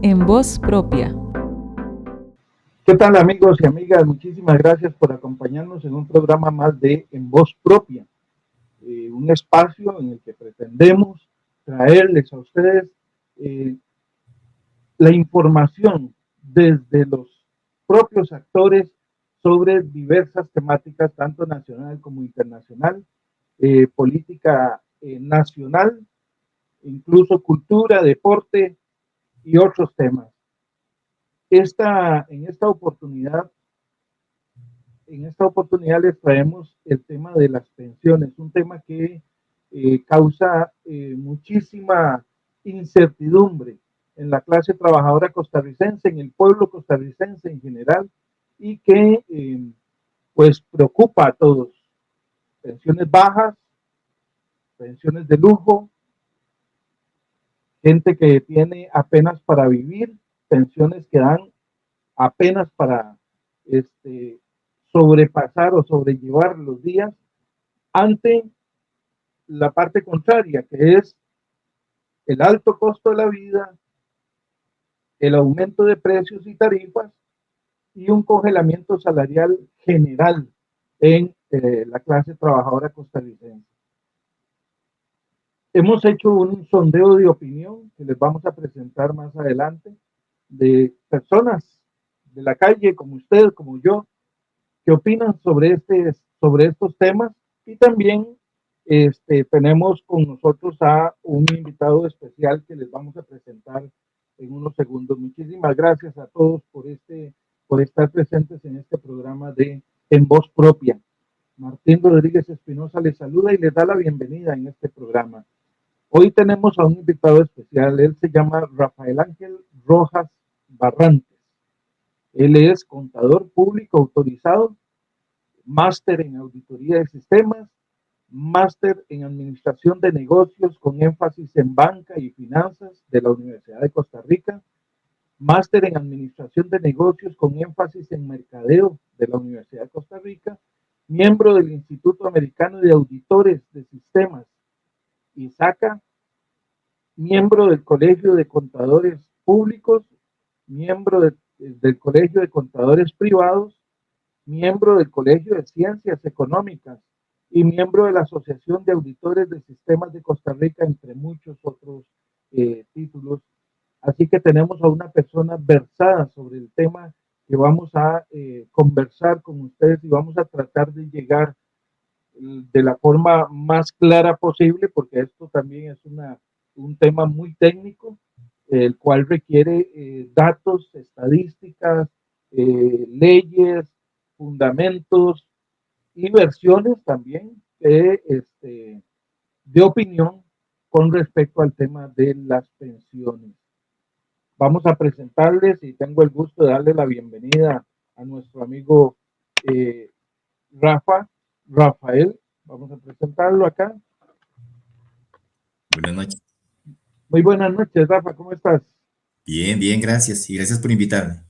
en voz propia. ¿Qué tal, amigos y amigas? Muchísimas gracias por acompañarnos en un programa más de En Voz Propia, un espacio en el que pretendemos traerles a ustedes la información desde los propios actores sobre diversas temáticas, tanto nacional como internacional, política nacional, incluso cultura, deporte y otros temas. En esta oportunidad les traemos el tema de las pensiones, un tema que causa muchísima incertidumbre en la clase trabajadora costarricense, en el pueblo costarricense en general, y que pues preocupa a todos. Pensiones bajas, pensiones de lujo, gente que tiene apenas para vivir, pensiones que dan apenas para sobrepasar o sobrellevar los días, ante la parte contraria, que es el alto costo de la vida, el aumento de precios y tarifas y un congelamiento salarial general en la clase trabajadora costarricense. Hemos hecho un sondeo de opinión que les vamos a presentar más adelante, de personas de la calle como usted, como yo, que opinan sobre estos temas, y también tenemos con nosotros a un invitado especial que les vamos a presentar en unos segundos. Muchísimas gracias a todos por estar presentes en este programa de En Voz Propia. Martín Rodríguez Espinosa les saluda y les da la bienvenida en este programa. Hoy tenemos a un invitado especial. Él se llama Rafael Ángel Rojas Barrantes. Él es contador público autorizado, máster en auditoría de sistemas, máster en administración de negocios con énfasis en banca y finanzas de la Universidad de Costa Rica, máster en administración de negocios con énfasis en mercadeo de la Universidad de Costa Rica, miembro del Instituto Americano de Auditores de Sistemas, ISACA, miembro del Colegio de Contadores Públicos, miembro del Colegio de Contadores Privados, miembro del Colegio de Ciencias Económicas y miembro de la Asociación de Auditores de Sistemas de Costa Rica, entre muchos otros títulos. Así que tenemos a una persona versada sobre el tema que vamos a conversar con ustedes, y vamos a tratar de llegar de la forma más clara posible, porque esto también es un tema muy técnico, el cual requiere datos, estadísticas, leyes, fundamentos y versiones también de opinión con respecto al tema de las pensiones. Vamos a presentarles, y tengo el gusto de darle la bienvenida a nuestro amigo Rafael. Vamos a presentarlo acá. Buenas noches. Muy buenas noches, Rafa, ¿cómo estás? Bien, bien, gracias. Y gracias por invitarme.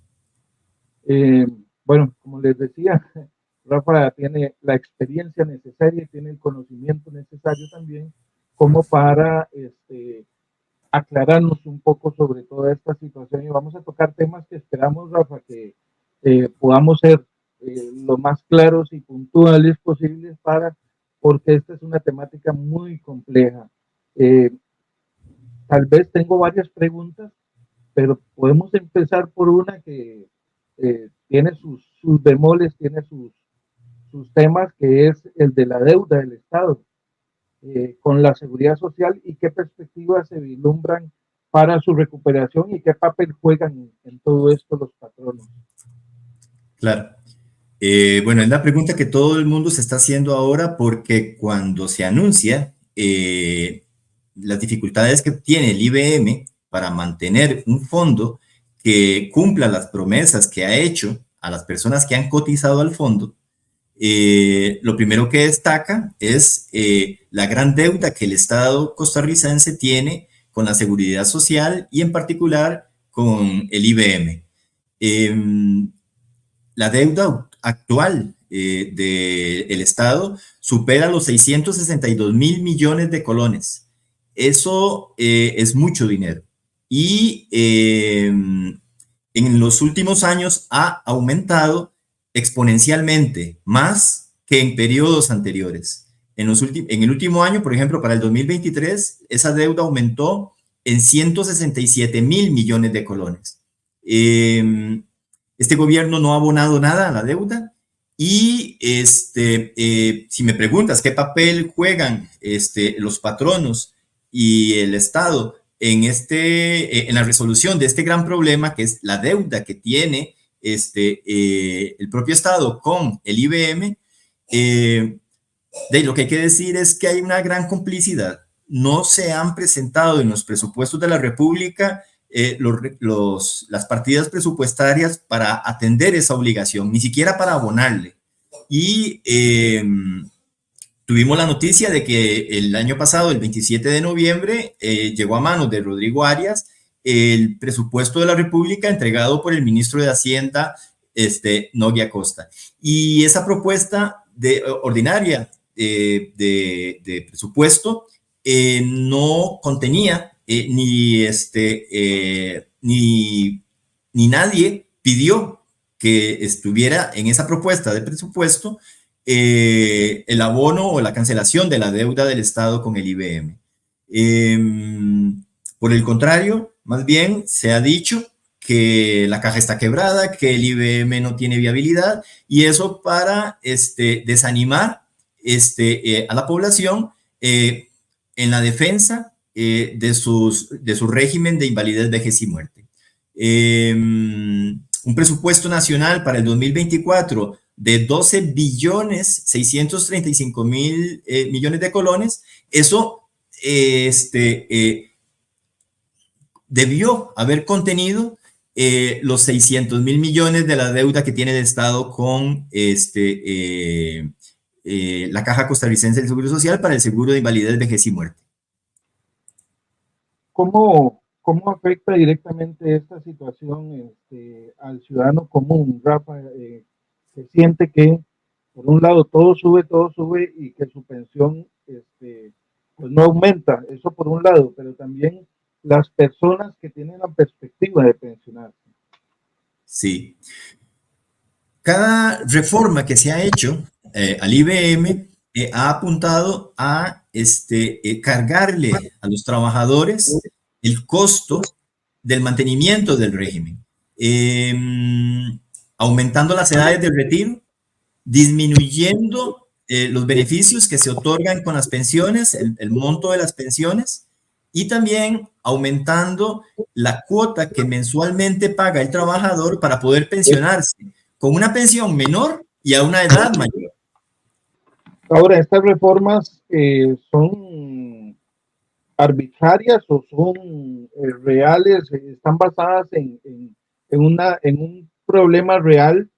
Bueno, como les decía, Rafa tiene la experiencia necesaria, tiene el conocimiento necesario también como para aclararnos un poco sobre toda esta situación, y vamos a tocar temas que esperamos, Rafa, que podamos ser lo más claros y puntuales posibles, porque esta es una temática muy compleja. Tal vez tengo varias preguntas, pero podemos empezar por una que tiene sus bemoles, tiene sus temas, que es el de la deuda del Estado con la seguridad social, y qué perspectivas se vislumbran para su recuperación y qué papel juegan en todo esto los patronos. Claro. Bueno, es la pregunta que todo el mundo se está haciendo ahora, porque cuando se anuncia las dificultades que tiene el IBM para mantener un fondo que cumpla las promesas que ha hecho a las personas que han cotizado al fondo, lo primero que destaca es la gran deuda que el Estado costarricense tiene con la seguridad social y en particular con el IBM. La deuda actual del Estado supera los 662 mil millones de colones. Eso es mucho dinero. y en los últimos años ha aumentado exponencialmente, más que en periodos anteriores. En el último año, por ejemplo, para el 2023, esa deuda aumentó en 167 mil millones de colones. Este gobierno no ha abonado nada a la deuda y si me preguntas qué papel juegan los patronos y el Estado en la resolución de este gran problema, que es la deuda que tiene el propio Estado con el IBM, lo que hay que decir es que hay una gran complicidad. No se han presentado en los presupuestos de la República las partidas presupuestarias para atender esa obligación, ni siquiera para abonarle. Y tuvimos la noticia de que el año pasado, el 27 de noviembre, llegó a manos de Rodrigo Arias el presupuesto de la República entregado por el ministro de Hacienda, Nogui Acosta. Y esa propuesta ordinaria de presupuesto no contenía ni nadie pidió que estuviera en esa propuesta de presupuesto el abono o la cancelación de la deuda del Estado con el IBM. Por el contrario, más bien se ha dicho que la caja está quebrada, que el IBM no tiene viabilidad, y eso para desanimar a la población en la defensa de su régimen de invalidez, vejez y muerte. Un presupuesto nacional para el 2024 de 12 billones 635 mil millones de colones, eso debió haber contenido los 600 mil millones de la deuda que tiene el Estado con la Caja Costarricense del Seguro Social para el seguro de invalidez, vejez y muerte. ¿Cómo afecta directamente esta situación al ciudadano común, Rafa, que siente que, por un lado, todo sube y que su pensión pues no aumenta? Eso por un lado, pero también las personas que tienen la perspectiva de pensionarse. Sí. Cada reforma que se ha hecho al IBM ha apuntado a cargarle a los trabajadores el costo del mantenimiento del régimen, aumentando las edades de retiro, disminuyendo los beneficios que se otorgan con las pensiones, el monto de las pensiones, y también aumentando la cuota que mensualmente paga el trabajador para poder pensionarse con una pensión menor y a una edad mayor. Ahora, ¿estas reformas son arbitrarias o son reales? ¿Están basadas en un problema real?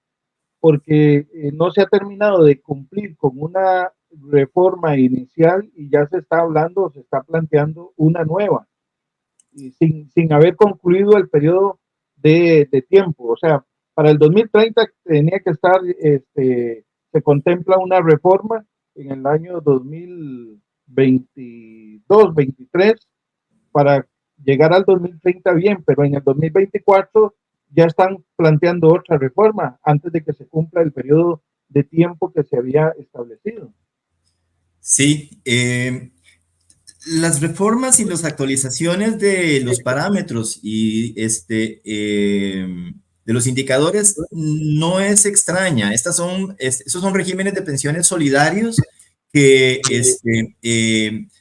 Porque no se ha terminado de cumplir con una reforma inicial y ya se está hablando, se está planteando una nueva, y sin haber concluido el periodo de tiempo. O sea, para el 2030 tenía que estar, se contempla una reforma en el año 2022-23 para llegar al 2030 bien, pero en el 2024 ya están planteando otra reforma antes de que se cumpla el periodo de tiempo que se había establecido. Sí, las reformas y las actualizaciones de los parámetros y de los indicadores no es extraña. Esos son regímenes de pensiones solidarios que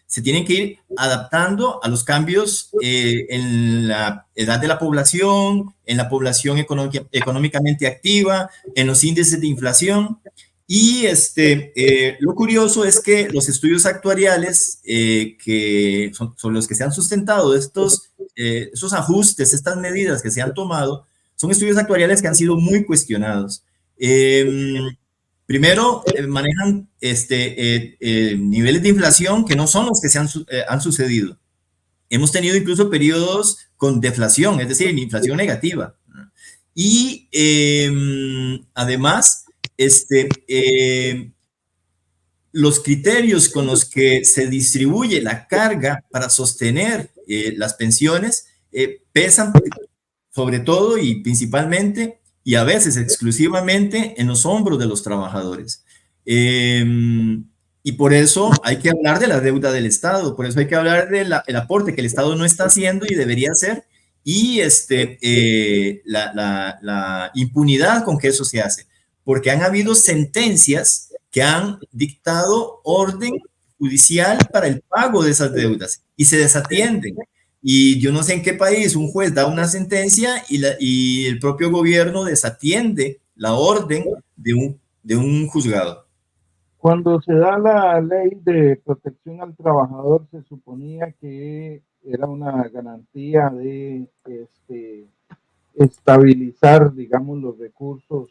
se tienen que ir adaptando a los cambios en la edad de la población, en la población económicamente activa, en los índices de inflación. Y lo curioso es que los estudios actuariales que son los que se han sustentado esos ajustes, estas medidas que se han tomado, son estudios actuariales que han sido muy cuestionados. Primero, manejan niveles de inflación que no son los que han sucedido. Hemos tenido incluso periodos con deflación, es decir, inflación negativa. Y además, los criterios con los que se distribuye la carga para sostener las pensiones pesan sobre todo y principalmente y a veces exclusivamente en los hombros de los trabajadores. Y por eso hay que hablar de la deuda del Estado, por eso hay que hablar del aporte que el Estado no está haciendo y debería hacer, y la impunidad con que eso se hace, porque han habido sentencias que han dictado orden judicial para el pago de esas deudas y se desatienden. Y yo no sé en qué país un juez da una sentencia y el propio gobierno desatiende la orden de un juzgado. Cuando se da la ley de protección al trabajador, se suponía que era una garantía de estabilizar, digamos, los recursos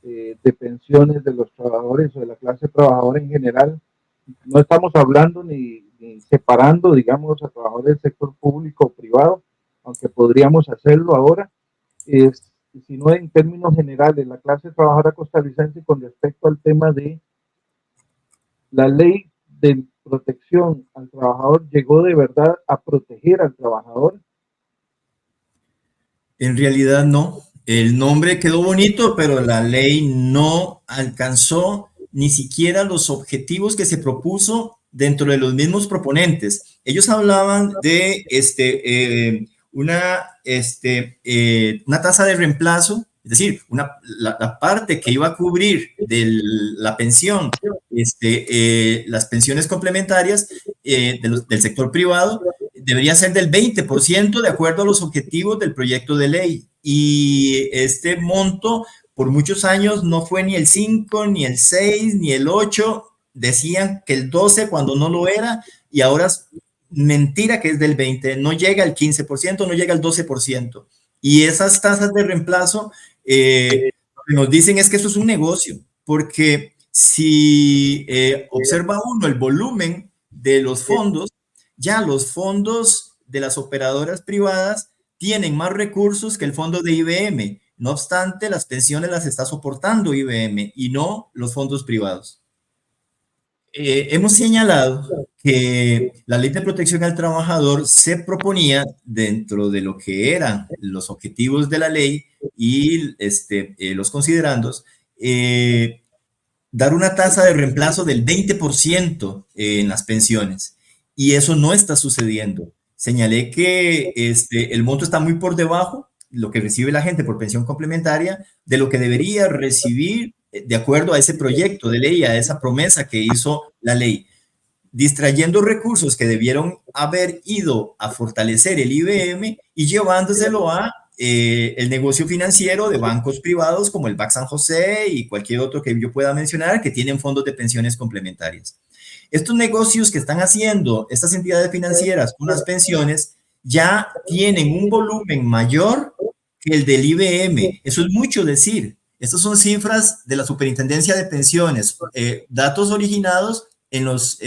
de pensiones de los trabajadores o de la clase trabajadora en general. No estamos hablando ni separando, digamos, a trabajadores del sector público o privado, aunque podríamos hacerlo ahora, sino en términos generales, la clase trabajadora costarricense con respecto al tema de la ley de protección al trabajador llegó de verdad a proteger al trabajador. En realidad no. El nombre quedó bonito, pero la ley no alcanzó ni siquiera los objetivos que se propuso dentro de los mismos proponentes. Ellos hablaban de una tasa de reemplazo, es decir, la parte que iba a cubrir de la pensión, las pensiones complementarias del sector privado, debería ser del 20% de acuerdo a los objetivos del proyecto de ley. Y este monto por muchos años no fue ni el 5, ni el 6, ni el 8. Decían que el 12 cuando no lo era, y ahora es mentira que es del 20. No llega al 15%, no llega al 12%. Y esas tasas de reemplazo, lo que nos dicen es que eso es un negocio, porque si observa uno el volumen de los fondos, ya los fondos de las operadoras privadas tienen más recursos que el fondo de IBM. No obstante, las pensiones las está soportando IBM y no los fondos privados. Hemos señalado que la ley de protección al trabajador se proponía dentro de lo que eran los objetivos de la ley y los considerandos, dar una tasa de reemplazo del 20% en las pensiones. Y eso no está sucediendo. Señalé que el monto está muy por debajo, lo que recibe la gente por pensión complementaria, de lo que debería recibir de acuerdo a ese proyecto de ley, a esa promesa que hizo la ley, distrayendo recursos que debieron haber ido a fortalecer el IBM y llevándoselo a el negocio financiero de bancos privados como el Banco San José y cualquier otro que yo pueda mencionar que tienen fondos de pensiones complementarias. Estos negocios que están haciendo estas entidades financieras con las pensiones ya tienen un volumen mayor que el del IBM. Eso es mucho decir. Estas son cifras de la Superintendencia de Pensiones, datos originados en los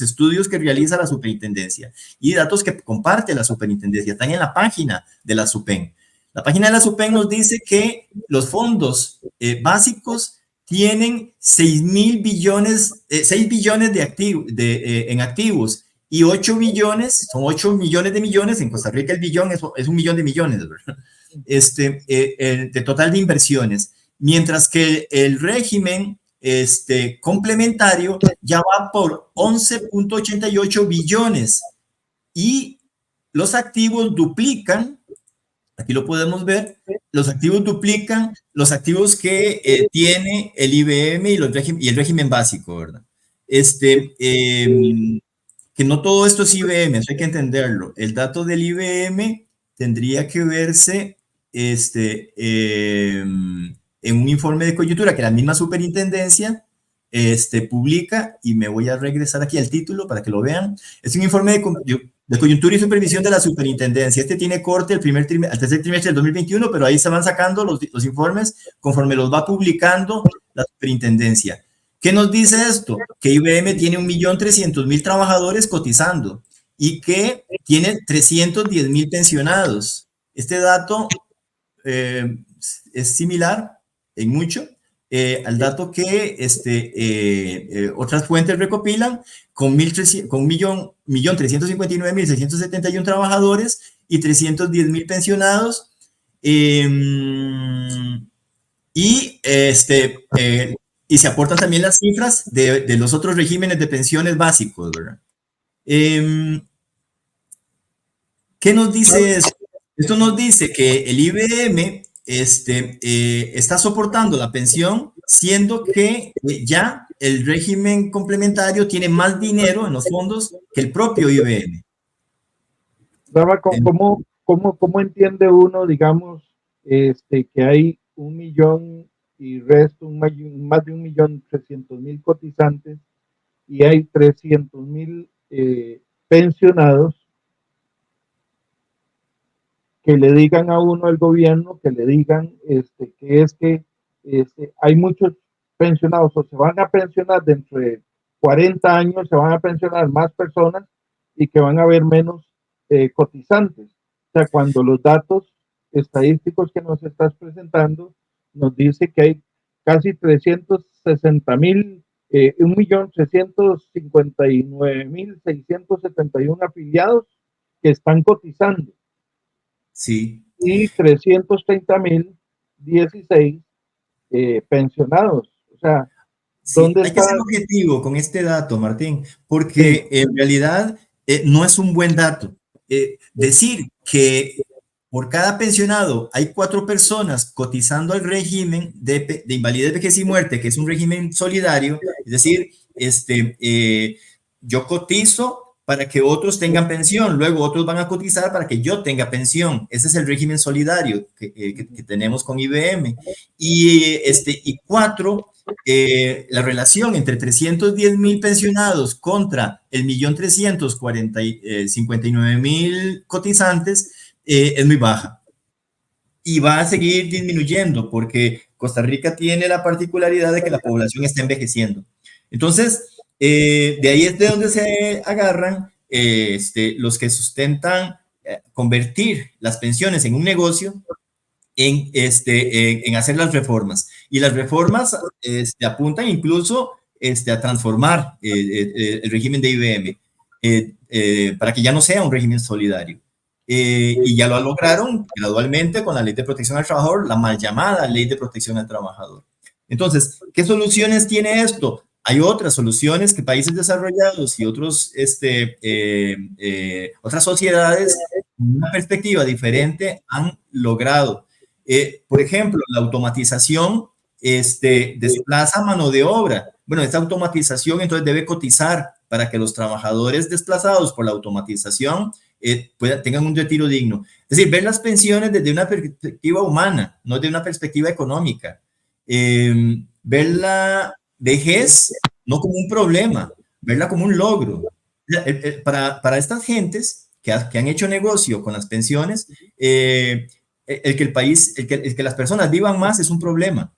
estudios que realiza la superintendencia y datos que comparte la superintendencia. Están en la página de la SUPEN. La página de la SUPEN nos dice que los fondos básicos tienen 6 billones en activos y 8 billones, son 8 millones de millones. En Costa Rica el billón es un millón de millones, ¿verdad? De total de inversiones, mientras que el régimen complementario ya va por 11.88 billones y los activos duplican, aquí lo podemos ver, los activos duplican los activos que tiene el IBM y el régimen básico, ¿verdad? Que no todo esto es IBM, eso hay que entenderlo. El dato del IBM tendría que verse en un informe de coyuntura que la misma superintendencia publica, y me voy a regresar aquí al título para que lo vean. Es un informe de coyuntura y supervisión de la superintendencia. Este tiene corte al tercer trimestre del 2021, pero ahí se van sacando los informes conforme los va publicando la superintendencia. ¿Qué nos dice esto? Que IBM tiene 1.300.000 trabajadores cotizando y que tiene 310.000 pensionados. Este dato es similar en mucho al dato que otras fuentes recopilan con 1.359.671 trabajadores y 310,000 pensionados. Eh, y se aportan también las cifras de los otros regímenes de pensiones básicos, ¿verdad? ¿Qué nos dice esto? Esto nos dice que el IBM está soportando la pensión, siendo que ya el régimen complementario tiene más dinero en los fondos que el propio IBM. ¿Cómo entiende uno, digamos, que hay 1,000,000 y resto, más de 1,300,000 cotizantes y hay 300,000 pensionados, que le digan a uno al gobierno, que le digan que es que hay muchos pensionados o se van a pensionar dentro de 40 años, se van a pensionar más personas y que van a haber menos cotizantes? O sea, cuando los datos estadísticos que nos estás presentando nos dice que hay casi 360,000, 1,359,671 afiliados que están cotizando. Sí. Y 330,016 pensionados. O sea, Sí, ¿dónde hay que está? ser objetivo con este dato, Martín, porque Sí. en realidad no es un buen dato. Decir que por cada pensionado hay 4 personas cotizando al régimen de invalidez, vejez y muerte, que es un régimen solidario, es decir, yo cotizo para que otros tengan pensión, luego otros van a cotizar para que yo tenga pensión. Ese es el régimen solidario que tenemos con IBM. Y 4, la relación entre 310,000 pensionados contra el 1,359,000 cotizantes es muy baja. Y va a seguir disminuyendo porque Costa Rica tiene la particularidad de que la población está envejeciendo. Entonces, de ahí es de donde se agarran los que sustentan convertir las pensiones en un negocio, en hacer las reformas. Y las reformas apuntan incluso a transformar el régimen de IBM para que ya no sea un régimen solidario. Y ya lo lograron gradualmente con la Ley de Protección al Trabajador, la mal llamada Ley de Protección al Trabajador. Entonces, ¿qué soluciones tiene esto? Hay otras soluciones que países desarrollados y otras sociedades con una perspectiva diferente han logrado. Por ejemplo, la automatización desplaza mano de obra. Bueno, esta automatización entonces debe cotizar para que los trabajadores desplazados por la automatización tengan un retiro digno. Es decir, ver las pensiones desde una perspectiva humana, no desde una perspectiva económica. Ver la vejez no como un problema, verla como un logro. Para estas gentes que han hecho negocio con las pensiones, el que las personas vivan más es un problema.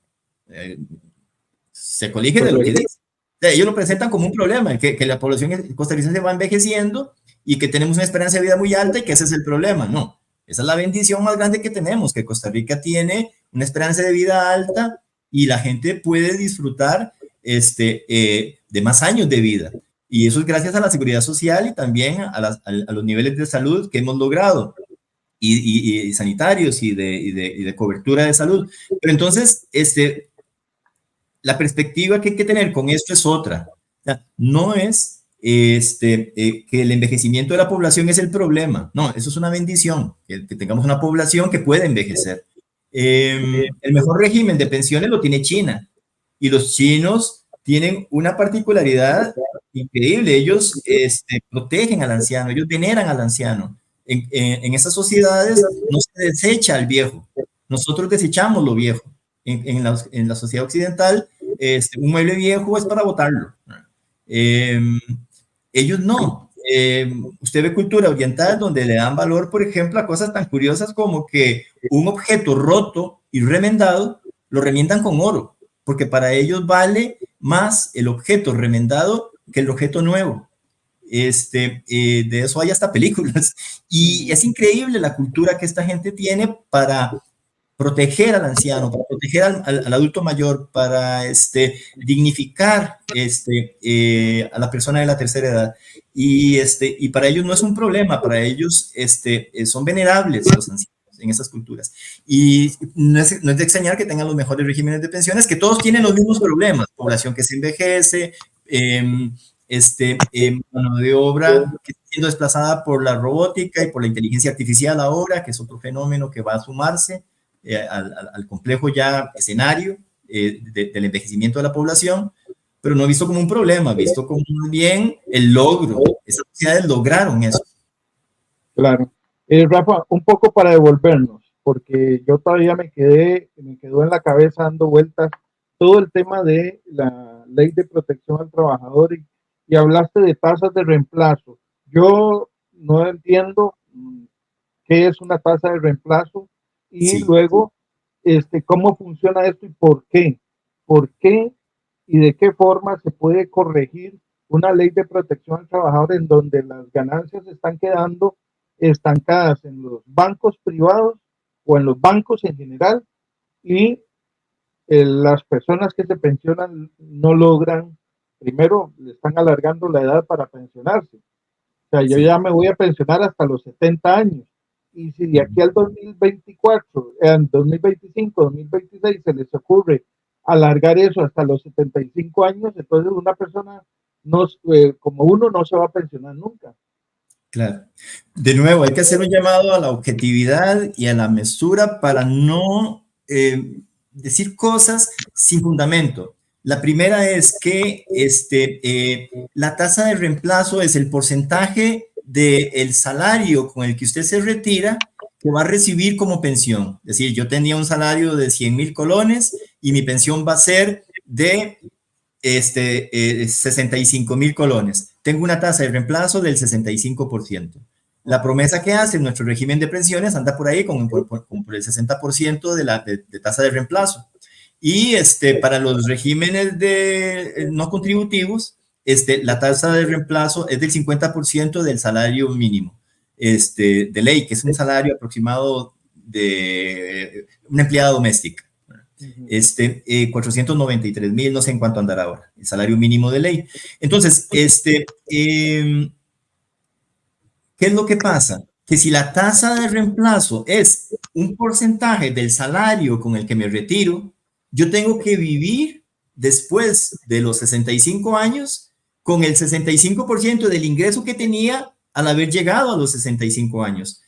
Se colige de lo que dice. Ellos lo presentan como un problema, que la población costarricense va envejeciendo y que tenemos una esperanza de vida muy alta y que ese es el problema. No, esa es la bendición más grande que tenemos, que Costa Rica tiene una esperanza de vida alta y la gente puede disfrutar de más años de vida. Y eso es gracias a la seguridad social y también a los niveles de salud que hemos logrado. Y sanitarios y de cobertura de salud. Pero entonces, la perspectiva que hay que tener con esto es otra. O sea, no es que el envejecimiento de la población es el problema. No, eso es una bendición, que tengamos una población que puede envejecer. El mejor régimen de pensiones lo tiene China. Y los chinos tienen una particularidad increíble. Ellos protegen al anciano, ellos veneran al anciano. En esas sociedades no se desecha al viejo, nosotros desechamos lo viejo. En la sociedad occidental, un mueble viejo es para botarlo. Ellos no. Usted ve cultura oriental donde le dan valor, por ejemplo, a cosas tan curiosas como que un objeto roto y remendado lo remiendan con oro, porque para ellos vale más el objeto remendado que el objeto nuevo. De eso hay hasta películas. Y es increíble la cultura que esta gente tiene para proteger al anciano, para proteger al adulto mayor, para dignificar a la persona de la tercera edad. Y para ellos no es un problema, para ellos son venerables los ancianos en esas culturas. Y no es de extrañar que tengan los mejores regímenes de pensiones, que todos tienen los mismos problemas: población que se envejece, mano de obra que está siendo desplazada por la robótica y por la inteligencia artificial ahora, que es otro fenómeno que va a sumarse al complejo ya escenario del envejecimiento de la población, pero no visto como un problema, visto como bien el logro. Esas sociedades lograron eso. Claro. Rafa, un poco para devolvernos, porque yo todavía me quedó en la cabeza dando vueltas todo el tema de la ley de protección al trabajador y hablaste de tasas de reemplazo. Yo no entiendo qué es una tasa de reemplazo y Sí. luego cómo funciona esto y por qué. ¿Por qué y de qué forma se puede corregir una ley de protección al trabajador en donde las ganancias están quedando estancadas en los bancos privados o en los bancos en general y las personas que se pensionan no logran, primero, le están alargando la edad para pensionarse? O sea, yo Sí. ya me voy a pensionar hasta los 70 años. Y si de aquí al 2024, 2025, 2026 se les ocurre alargar eso hasta los 75 años, entonces una persona no, como uno no se va a pensionar nunca. Claro. De nuevo, hay que hacer un llamado a la objetividad y a la mesura para no decir cosas sin fundamento. La primera es que la tasa de reemplazo es el porcentaje del salario con el que usted se retira que va a recibir como pensión. Es decir, yo tenía un salario de 100,000 colones y mi pensión va a ser de 65,000 colones. Tengo una tasa de reemplazo del 65%. La promesa que hace nuestro régimen de pensiones anda por ahí por el 60% de tasa de reemplazo. Y para los regímenes no contributivos, la tasa de reemplazo es del 50% del salario mínimo de ley, que es un salario aproximado de una empleada doméstica. 493,000, no sé en cuánto andará ahora, el salario mínimo de ley. Entonces, ¿qué es lo que pasa? Que si la tasa de reemplazo es un porcentaje del salario con el que me retiro, yo tengo que vivir después de los 65 años con el 65% del ingreso que tenía al haber llegado a los 65 años.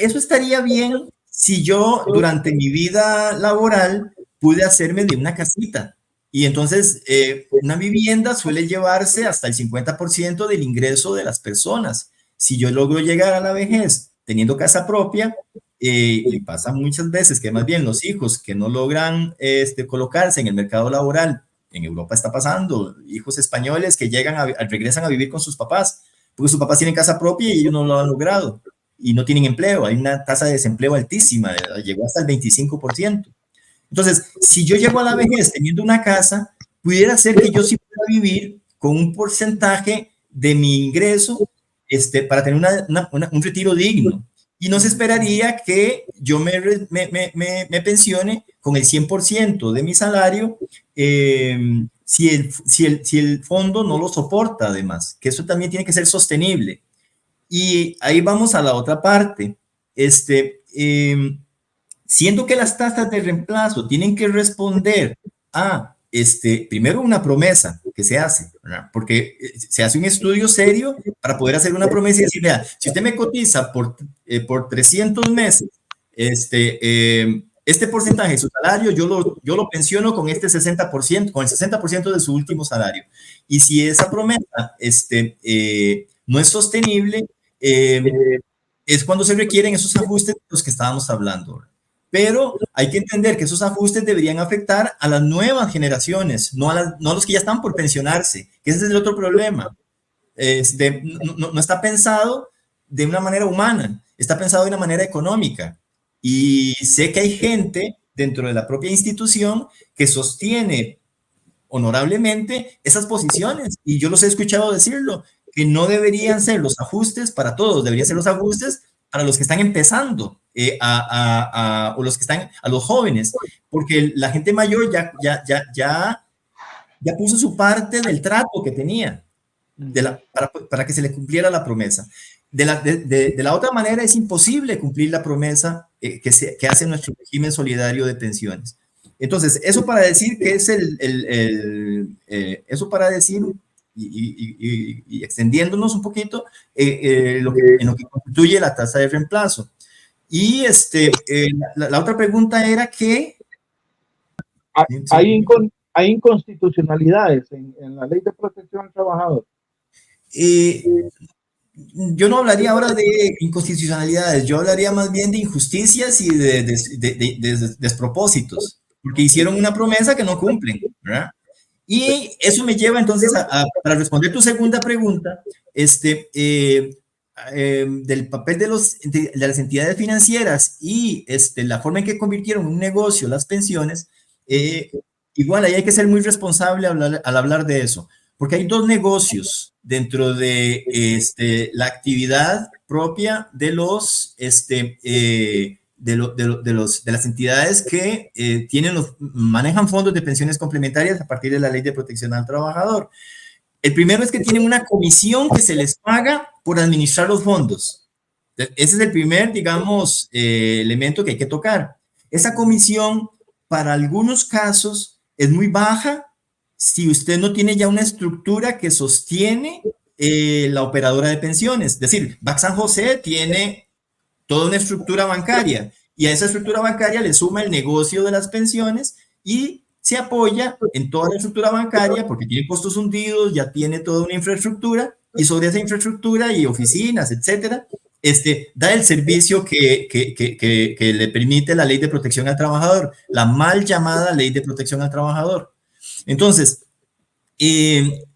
Eso estaría bien si yo durante mi vida laboral pude hacerme de una casita. Y entonces una vivienda suele llevarse hasta el 50% del ingreso de las personas. Si yo logro llegar a la vejez teniendo casa propia, y pasa muchas veces que más bien los hijos que no logran colocarse en el mercado laboral, en Europa está pasando, hijos españoles que regresan a vivir con sus papás, porque sus papás tienen casa propia y ellos no lo han logrado y no tienen empleo. Hay una tasa de desempleo altísima, llegó hasta el 25%. Entonces, si yo llego a la vejez teniendo una casa, pudiera ser que yo sí pueda vivir con un porcentaje de mi ingreso para tener un retiro digno. Y no se esperaría que yo me pensione con el 100% de mi salario si el fondo no lo soporta, además, que eso también tiene que ser sostenible. Y ahí vamos a la otra parte. Siendo que las tasas de reemplazo tienen que responder a, primero una promesa que se hace, ¿verdad? Porque se hace un estudio serio para poder hacer una promesa y decir, vea, si usted me cotiza por 300 meses, este porcentaje de su salario, yo lo pensiono con este 60%, con el 60% de su último salario. Y si esa promesa no es sostenible, es cuando se requieren esos ajustes de los que estábamos hablando, ¿verdad? Pero hay que entender que esos ajustes deberían afectar a las nuevas generaciones, no a los que ya están por pensionarse, que ese es el otro problema. No está pensado de una manera humana, está pensado de una manera económica. Y sé que hay gente dentro de la propia institución que sostiene honorablemente esas posiciones, y yo los he escuchado decirlo, que no deberían ser los ajustes para todos, deberían ser los ajustes para los que están empezando, o los que están, a los jóvenes, porque la gente mayor ya puso su parte del trato que tenía para que se le cumpliera la promesa. De la otra manera es imposible cumplir la promesa que hace nuestro régimen solidario de pensiones. Entonces, eso para decir que es eso para decir, y extendiéndonos un poquito, en lo que constituye la tasa de reemplazo. Y la otra pregunta era que... Hay inconstitucionalidades en la ley de protección al trabajador. Yo no hablaría ahora de inconstitucionalidades, yo hablaría más bien de injusticias y de despropósitos, porque hicieron una promesa que no cumplen, ¿verdad? Y eso me lleva entonces para responder tu segunda pregunta, del papel de las entidades financieras y la forma en que convirtieron en un negocio las pensiones, igual ahí hay que ser muy responsable al hablar de eso, porque hay dos negocios dentro de la actividad propia de las entidades que manejan fondos de pensiones complementarias a partir de la Ley de Protección al Trabajador. El primero es que tienen una comisión que se les paga por administrar los fondos. Ese es el primer, digamos, elemento que hay que tocar. Esa comisión, para algunos casos, es muy baja si usted no tiene ya una estructura que sostiene la operadora de pensiones. Es decir, BAC San José tiene toda una estructura bancaria y a esa estructura bancaria le suma el negocio de las pensiones y se apoya en toda la estructura bancaria porque tiene costos hundidos, ya tiene toda una infraestructura y sobre esa infraestructura y oficinas, etcétera, da el servicio que le permite la Ley de Protección al Trabajador, la mal llamada Ley de Protección al Trabajador. Entonces,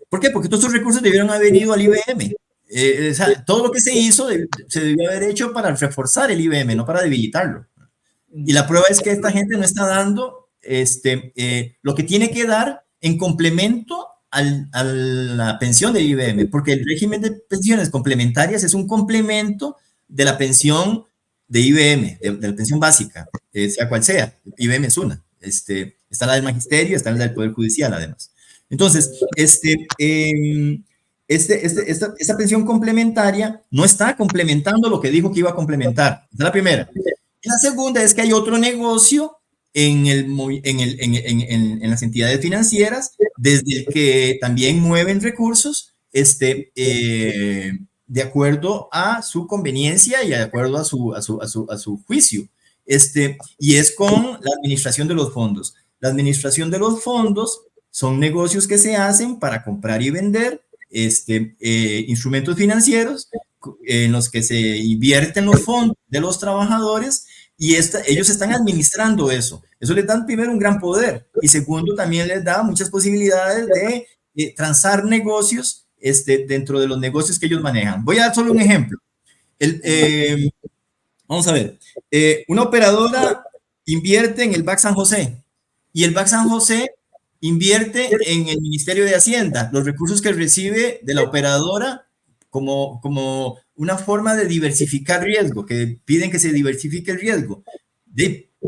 ¿por qué? Porque todos esos recursos debieron haber ido al IBM. O sea, todo lo que se hizo se debió haber hecho para reforzar el IBM, no para debilitarlo. Y la prueba es que esta gente no está dando lo que tiene que dar en complemento a la pensión del IBM, porque el régimen de pensiones complementarias es un complemento de la pensión de IBM, de la pensión básica, sea cual sea. IBM es una. Está la del magisterio, está la del Poder Judicial, además. Entonces, esta pensión complementaria no está complementando lo que dijo que iba a complementar. Esa es la primera. Y la segunda es que hay otro negocio en las entidades financieras, desde el que también mueven recursos de acuerdo a su conveniencia y de acuerdo a su juicio. Y es con la administración de los fondos. La administración de los fondos son negocios que se hacen para comprar y vender instrumentos financieros en los que se invierten los fondos de los trabajadores y ellos están administrando eso. Eso les da primero un gran poder y segundo también les da muchas posibilidades de transar negocios dentro de los negocios que ellos manejan. Voy a dar solo un ejemplo. Vamos a ver, una operadora invierte en el BAC San José y el BAC San José invierte en el Ministerio de Hacienda, los recursos que recibe de la operadora como una forma de diversificar riesgo, que piden que se diversifique el riesgo.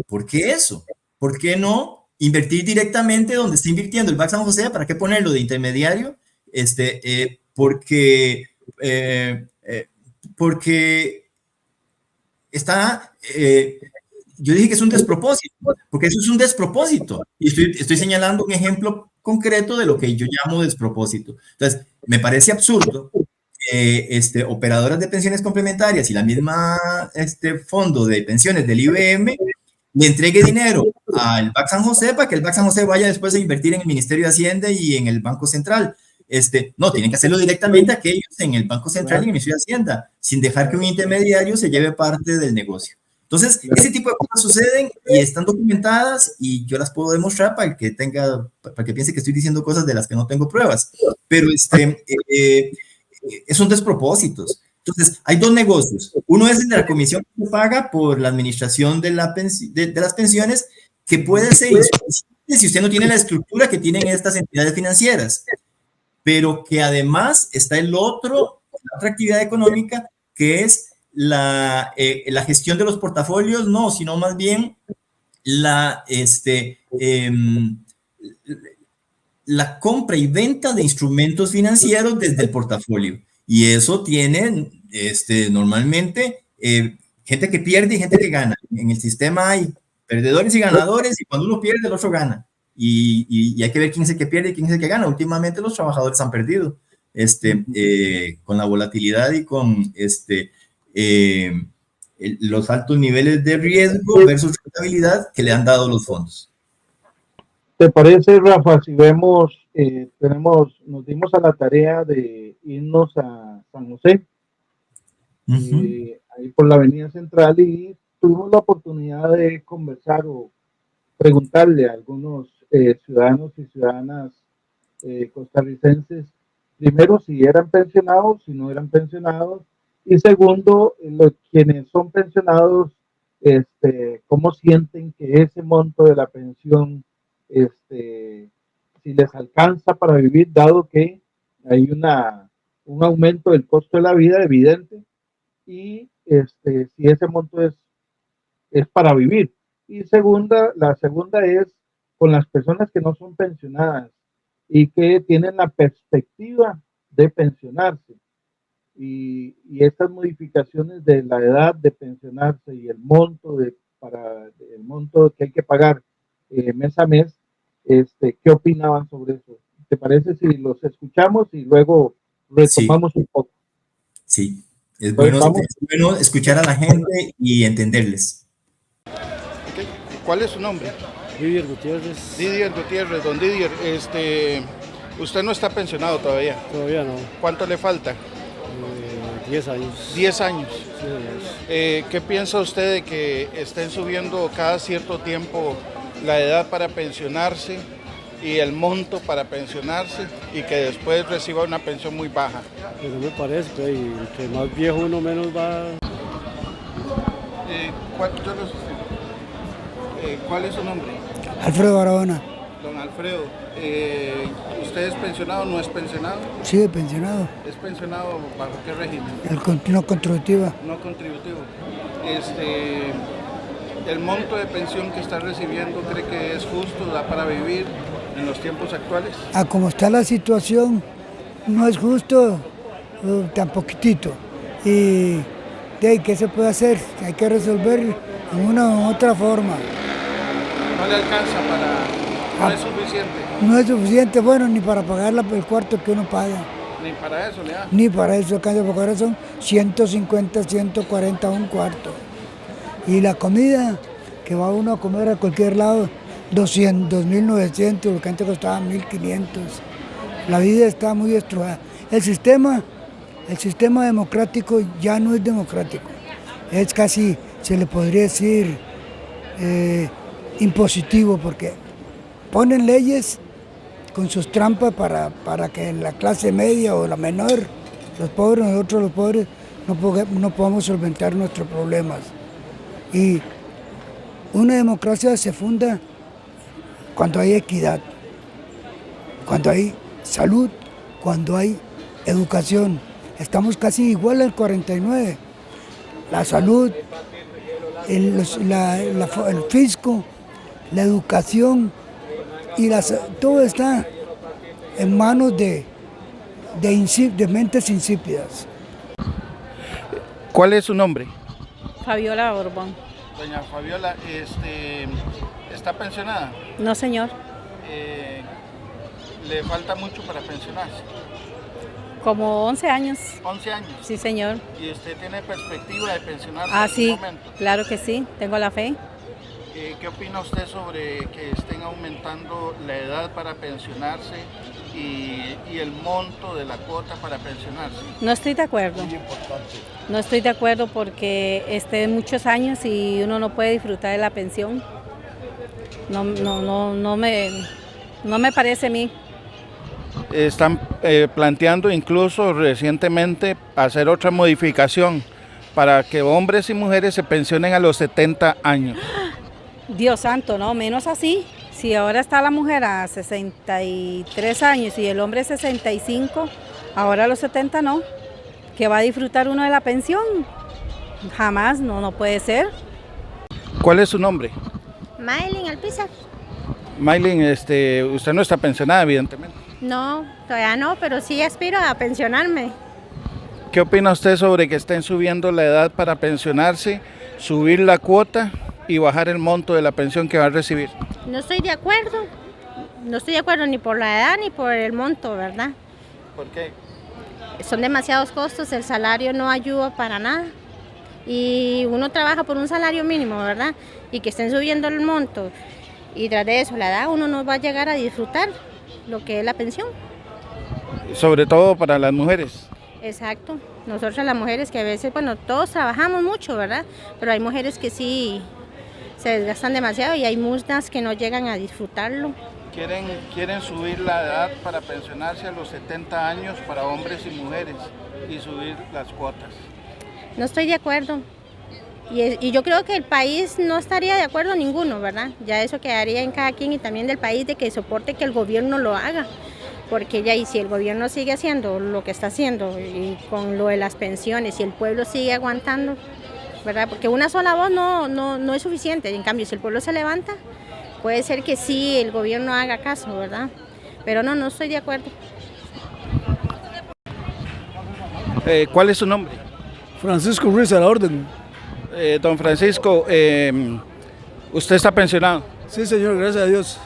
¿Por qué eso? ¿Por qué no invertir directamente donde está invirtiendo el BAC San José? ¿Para qué ponerlo de intermediario? Porque está... yo dije que es un despropósito, porque eso es un despropósito. Y estoy señalando un ejemplo concreto de lo que yo llamo despropósito. Entonces, me parece absurdo que operadoras de pensiones complementarias y la misma fondo de pensiones del IBM le entregue dinero al BAC San José para que el BAC San José vaya después a invertir en el Ministerio de Hacienda y en el Banco Central. No, tienen que hacerlo directamente aquellos en el Banco Central y en el Ministerio de Hacienda, sin dejar que un intermediario se lleve parte del negocio. Entonces, ese tipo de cosas suceden y están documentadas y yo las puedo demostrar para que piense que estoy diciendo cosas de las que no tengo pruebas. Pero son despropósitos. Entonces, hay dos negocios. Uno es el de la comisión que se paga por la administración de las pensiones, que puede ser insuficiente si usted no tiene la estructura que tienen estas entidades financieras, pero que además está la otra actividad económica, que es la gestión de los portafolios, no, sino más bien la, la compra y venta de instrumentos financieros desde el portafolio. Y eso tiene normalmente gente que pierde y gente que gana. En el sistema hay perdedores y ganadores, y cuando uno pierde, el otro gana. Y hay que ver quién es el que pierde y quién es el que gana. Últimamente los trabajadores han perdido con la volatilidad y con los altos niveles de riesgo versus rentabilidad que le han dado los fondos. ¿Te parece, Rafa, si vemos, nos dimos a la tarea de irnos a San José, ahí por la Avenida Central, y tuvimos la oportunidad de conversar o preguntarle a algunos ciudadanos y ciudadanas costarricenses, primero, si eran pensionados, si no eran pensionados, y segundo, quienes son pensionados, cómo sienten que ese monto de la pensión, si les alcanza para vivir, dado que hay un aumento del costo de la vida evidente, y si ese monto es para vivir. Y la segunda es con las personas que no son pensionadas y que tienen la perspectiva de pensionarse. Y estas modificaciones de la edad de pensionarse y el monto que hay que pagar mes a mes, ¿qué opinaban sobre eso? ¿Te parece si los escuchamos y luego retomamos un poco? Sí, es bueno escuchar a la gente y entenderles. Okay. ¿Cuál es su nombre? Didier Gutiérrez. Didier Gutiérrez. Don Didier, usted no está pensionado todavía. Todavía no. ¿Cuánto le falta? 10 años. 10 años. Sí, ¿Qué piensa usted de que estén subiendo cada cierto tiempo la edad para pensionarse y el monto para pensionarse y que después reciba una pensión muy baja? Pues no me parece, que entre más viejo uno menos va. ¿Cuál es su nombre? Alfredo Barahona. Don Alfredo, ¿usted es pensionado o no es pensionado? Sí, pensionado. ¿Es pensionado bajo qué régimen? No contributiva. No contributivo. ¿El monto de pensión que está recibiendo cree que es justo, da para vivir en los tiempos actuales? Como está la situación, no es justo, tan poquitito. Y ¿qué se puede hacer? Hay que resolver en una u otra forma. ¿No le alcanza no es suficiente? No es suficiente, bueno, ni para pagar el cuarto que uno paga. Ni para eso le da. Ni para eso alcanza, porque ahora son 150, 140 un cuarto. Y la comida, que va uno a comer a cualquier lado, 200, 2.900, lo que antes costaba 1.500. La vida está muy destruida. El sistema democrático ya no es democrático. Es casi, se le podría decir, impositivo, porque ponen leyes con sus trampas para que la clase media o la menor, nosotros los pobres, no podamos solventar nuestros problemas. Y una democracia se funda cuando hay equidad, cuando hay salud, cuando hay educación. Estamos casi igual al 49. La salud, el fisco, la educación y todo está en manos de mentes insípidas. ¿Cuál es su nombre? Fabiola Borbón. Doña Fabiola, ¿está pensionada? No, señor. ¿Le falta mucho para pensionarse? Como 11 años. 11 años. Sí, señor. ¿Y usted tiene perspectiva de pensionarse en algún momento? Claro que sí, tengo la fe. ¿Qué opina usted sobre que estén aumentando la edad para pensionarse y el monto de la cuota para pensionarse? No estoy de acuerdo. Muy importante. No estoy de acuerdo porque muchos años y uno no puede disfrutar de la pensión. No me parece a mí. Están planteando incluso recientemente hacer otra modificación para que hombres y mujeres se pensionen a los 70 años. Dios santo, no, menos así. Si ahora está la mujer a 63 años y el hombre 65, ahora a los 70 no. ¿Que va a disfrutar uno de la pensión? jamás, no, no puede ser. ¿Cuál es su nombre? Maylin Alpizar. Maylin, usted no está pensionada, evidentemente. No, todavía no, pero sí aspiro a pensionarme. ¿Qué opina usted sobre que estén subiendo la edad para pensionarse, subir la cuota y bajar el monto de la pensión que va a recibir? No estoy de acuerdo. No estoy de acuerdo ni por la edad ni por el monto, ¿verdad? ¿Por qué? Son demasiados costos, el salario no ayuda para nada. Y uno trabaja por un salario mínimo, ¿verdad? Y que estén subiendo el monto. Y tras de eso, la edad, uno no va a llegar a disfrutar lo que es la pensión. Sobre todo para las mujeres. Exacto. Nosotras las mujeres que a veces, bueno, todos trabajamos mucho, ¿verdad? Pero hay mujeres que sí se desgastan demasiado y hay muchas que no llegan a disfrutarlo. Quieren subir la edad para pensionarse a los 70 años para hombres y mujeres y subir las cuotas. No estoy de acuerdo. Y yo creo que el país no estaría de acuerdo ninguno, ¿verdad? Ya eso quedaría en cada quien y también del país de que soporte que el gobierno lo haga. Porque ya, y si el gobierno sigue haciendo lo que está haciendo y con lo de las pensiones y el pueblo sigue aguantando, ¿verdad? Porque una sola voz no es suficiente. En cambio, si el pueblo se levanta, puede ser que sí el gobierno haga caso, ¿verdad? Pero no estoy de acuerdo. ¿Cuál es su nombre? Francisco Ruiz, a la orden. Don Francisco, ¿usted está pensionado? Sí, señor, gracias a Dios.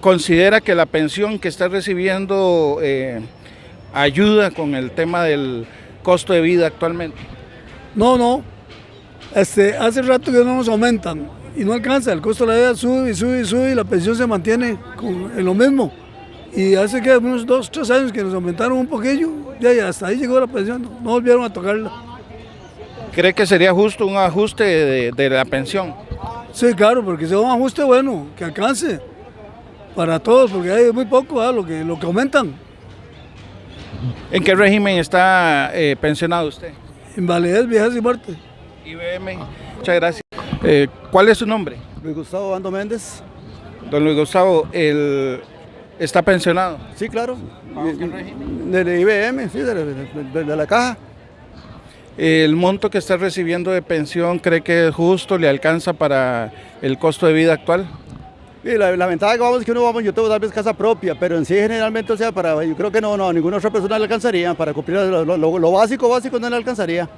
¿Considera que la pensión que está recibiendo ayuda con el tema del costo de vida actualmente? No. Hace rato que no nos aumentan y no alcanza. El costo de la vida sube y la pensión se mantiene en lo mismo. Y hace que unos 2, 3 años que nos aumentaron un poquillo, ya hasta ahí llegó la pensión, no volvieron a tocarla. ¿Cree que sería justo un ajuste de la pensión? Sí, claro, porque sea un ajuste bueno, que alcance para todos, porque hay muy poco lo que aumentan. ¿En qué régimen está pensionado usted? Invalidez, vejez y muerte. IBM. Muchas gracias. ¿Cuál es su nombre? Luis Gustavo Bando Méndez. Don Luis Gustavo, ¿está pensionado? Sí, claro. ¿Bajo qué régimen? Del IBM, sí, de la caja. ¿El monto que está recibiendo de pensión cree que es justo, le alcanza para el costo de vida actual? Y la ventaja que vamos es que yo tengo tal vez casa propia, pero en sí generalmente, o sea, yo creo que no, ninguna otra persona le alcanzaría, para cumplir lo básico no le alcanzaría.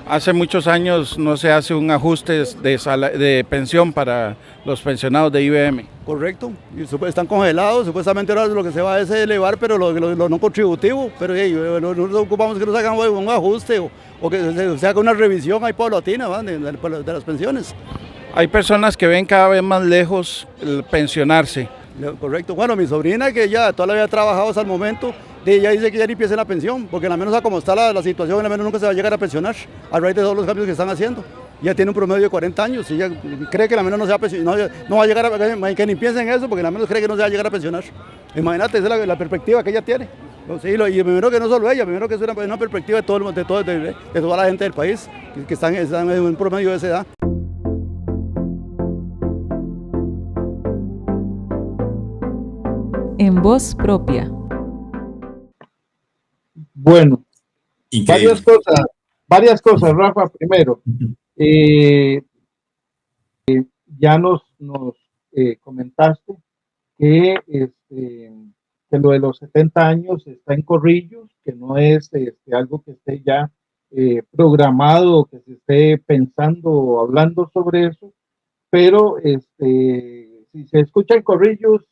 Hace muchos años no se hace un ajuste de pensión para los pensionados de IBM. Correcto, y están congelados, supuestamente ahora lo que se va es elevar, pero lo no contributivo, pero nosotros ocupamos que nos hagan un ajuste o que se haga una revisión ahí paulatina, ¿va? de las pensiones. Hay personas que ven cada vez más lejos el pensionarse. Correcto, bueno, mi sobrina que ya toda la vida ha trabajado hasta el momento, ella dice que ya ni empieza en la pensión, porque al menos a como está la situación, al menos nunca se va a llegar a pensionar, a raíz de todos los cambios que están haciendo. Ya tiene un promedio de 40 años y ella cree que al menos no va a llegar a, que ni piense en eso, porque al menos cree que no se va a llegar a pensionar. Imagínate, esa es la perspectiva que ella tiene. Sí, y primero que no solo ella, primero que es una perspectiva de toda la gente del país, que están en un promedio de esa edad. En voz propia. Bueno, Increíble. varias cosas, Rafa. Primero, ya nos comentaste que, que lo de los 70 años está en corrillos, que no es algo que esté ya programado, que se esté pensando o hablando sobre eso, pero si se escucha en corrillos,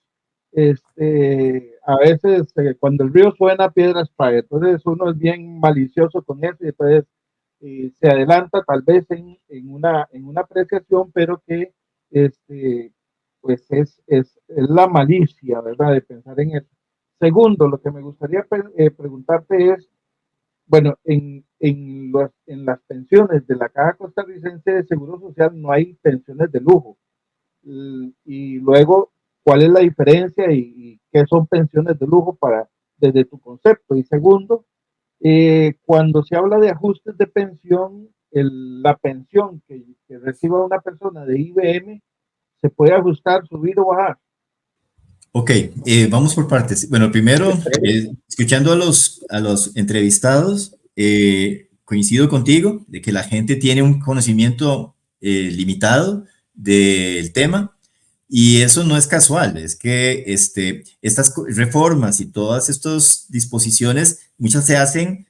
a veces cuando el río suena, piedras trae. Entonces uno es bien malicioso con eso y entonces se adelanta tal vez en una apreciación, pero que pues es la malicia, ¿verdad? De pensar en eso. Segundo, lo que me gustaría preguntarte es, bueno, en las pensiones de la Caja Costarricense de Seguro Social no hay pensiones de lujo. Y luego, ¿cuál es la diferencia y qué son pensiones de lujo desde tu concepto? Y segundo, cuando se habla de ajustes de pensión, la pensión que reciba una persona de IBM se puede ajustar, subir o bajar. Ok, vamos por partes. Bueno, primero, escuchando a los entrevistados, coincido contigo de que la gente tiene un conocimiento limitado del tema. Y eso no es casual, es que estas reformas y todas estas disposiciones, muchas se hacen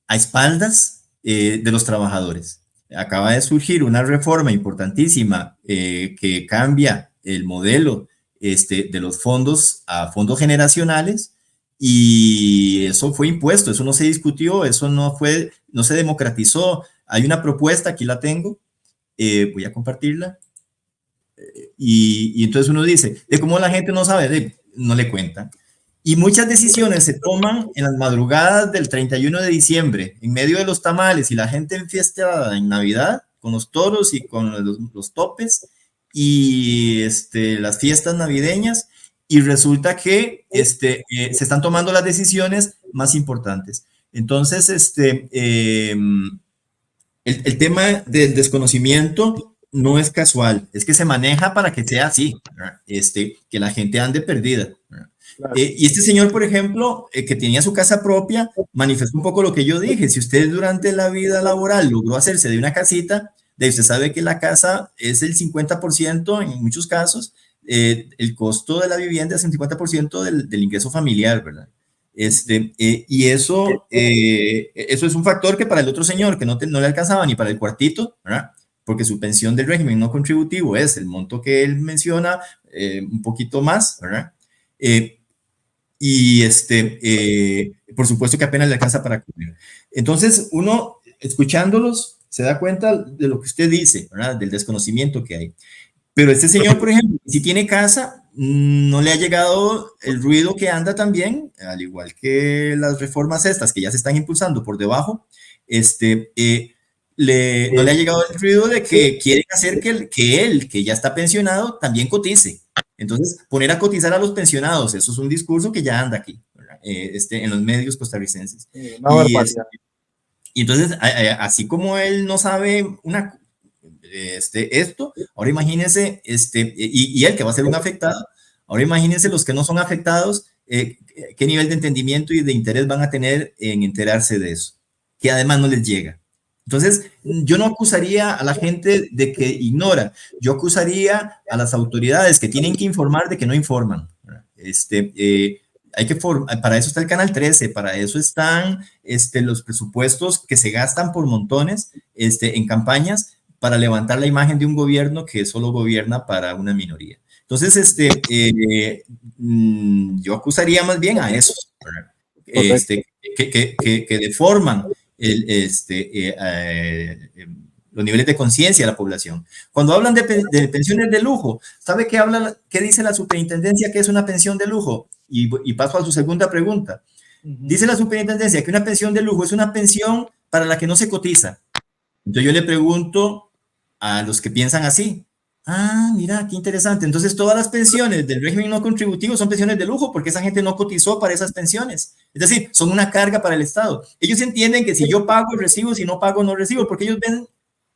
a espaldas de los trabajadores. Acaba de surgir una reforma importantísima que cambia el modelo de los fondos a fondos generacionales, y eso fue impuesto, eso no se discutió, eso no se democratizó. Hay una propuesta, aquí la tengo, voy a compartirla. Y entonces uno dice, de cómo la gente no sabe, no le cuentan. Y muchas decisiones se toman en las madrugadas del 31 de diciembre, en medio de los tamales y la gente en fiesta en Navidad, con los toros y con los topes y las fiestas navideñas, y resulta que se están tomando las decisiones más importantes. Entonces, el tema del desconocimiento no es casual, es que se maneja para que sea así, ¿verdad? Que la gente ande perdida, ¿verdad? Claro. Y este señor, por ejemplo, que tenía su casa propia, manifestó un poco lo que yo dije. Si usted durante la vida laboral logró hacerse de una casita, usted sabe que la casa es el 50% en muchos casos, el costo de la vivienda es el 50% del ingreso familiar, ¿verdad? Y eso es un factor que para el otro señor que no le alcanzaba ni para el cuartito, ¿verdad? Porque su pensión del régimen no contributivo es el monto que él menciona, un poquito más, ¿verdad? Por supuesto que apenas le alcanza para comer. Entonces, uno, escuchándolos, se da cuenta de lo que usted dice, ¿verdad? Del desconocimiento que hay. Pero este señor, por ejemplo, si tiene casa, no le ha llegado el ruido que anda también, al igual que las reformas estas que ya se están impulsando por debajo, no le ha llegado el ruido de que quieren hacer que él, que ya está pensionado, también cotice. Entonces, poner a cotizar a los pensionados, eso es un discurso que ya anda aquí, en los medios costarricenses. Y entonces, así como él no sabe esto, ahora imagínense, y él que va a ser un afectado, ahora imagínense los que no son afectados, qué nivel de entendimiento y de interés van a tener en enterarse de eso, que además no les llega. Entonces, yo no acusaría a la gente de que ignora, yo acusaría a las autoridades que tienen que informar de que no informan. Para eso está el Canal 13, para eso están los presupuestos que se gastan por montones en campañas para levantar la imagen de un gobierno que solo gobierna para una minoría. Entonces, yo acusaría más bien a esos, que deforman los niveles de conciencia de la población. Cuando hablan de pensiones de lujo, ¿sabe qué dice la superintendencia que es una pensión de lujo? Y paso a su segunda pregunta. Dice la superintendencia que una pensión de lujo es una pensión para la que no se cotiza. Entonces yo le pregunto a los que piensan así, mira, qué interesante. Entonces todas las pensiones del régimen no contributivo son pensiones de lujo porque esa gente no cotizó para esas pensiones. Es decir, son una carga para el Estado. Ellos entienden que si yo pago, recibo, si no pago, no recibo, porque ellos ven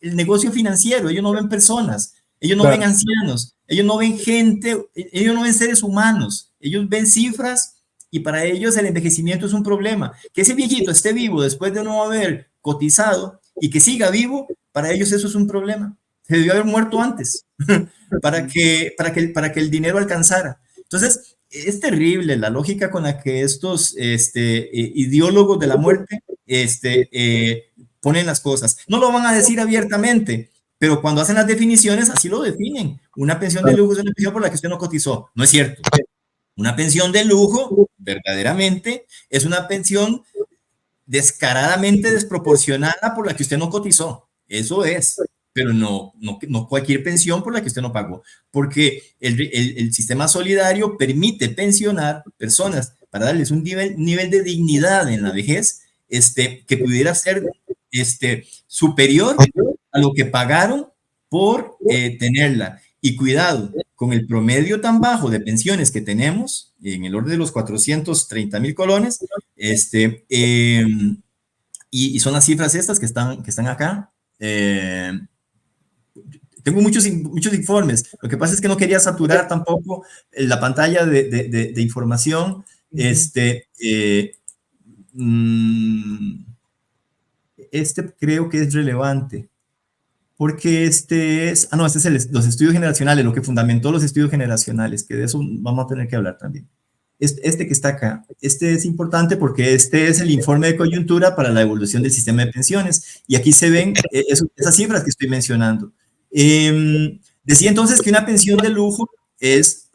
el negocio financiero, ellos no ven personas, ellos no ven ancianos, ellos no ven gente, ellos no ven seres humanos, ellos ven cifras, y para ellos el envejecimiento es un problema. Que ese viejito esté vivo después de no haber cotizado y que siga vivo, para ellos eso es un problema. Se debió haber muerto antes para que el dinero alcanzara. Entonces, es terrible la lógica con la que estos ideólogos de la muerte ponen las cosas. No lo van a decir abiertamente, pero cuando hacen las definiciones, así lo definen. Una pensión de lujo es una pensión por la que usted no cotizó. No es cierto. Una pensión de lujo, verdaderamente, es una pensión descaradamente desproporcionada por la que usted no cotizó. Eso es. Pero no cualquier pensión por la que usted no pagó, porque el sistema solidario permite pensionar personas para darles un nivel de dignidad en la vejez que pudiera ser superior a lo que pagaron por tenerla. Y cuidado, con el promedio tan bajo de pensiones que tenemos, en el orden de los 430,000 colones, y son las cifras estas que están acá. Tengo muchos informes. Lo que pasa es que no quería saturar tampoco la pantalla de información. este creo que es relevante, porque este es los estudios generacionales, lo que fundamentó los estudios generacionales, que de eso vamos a tener que hablar también. Este que está acá, este es importante porque este es el informe de coyuntura para la evolución del sistema de pensiones, y aquí se ven esas cifras que estoy mencionando. Decía entonces que una pensión de lujo es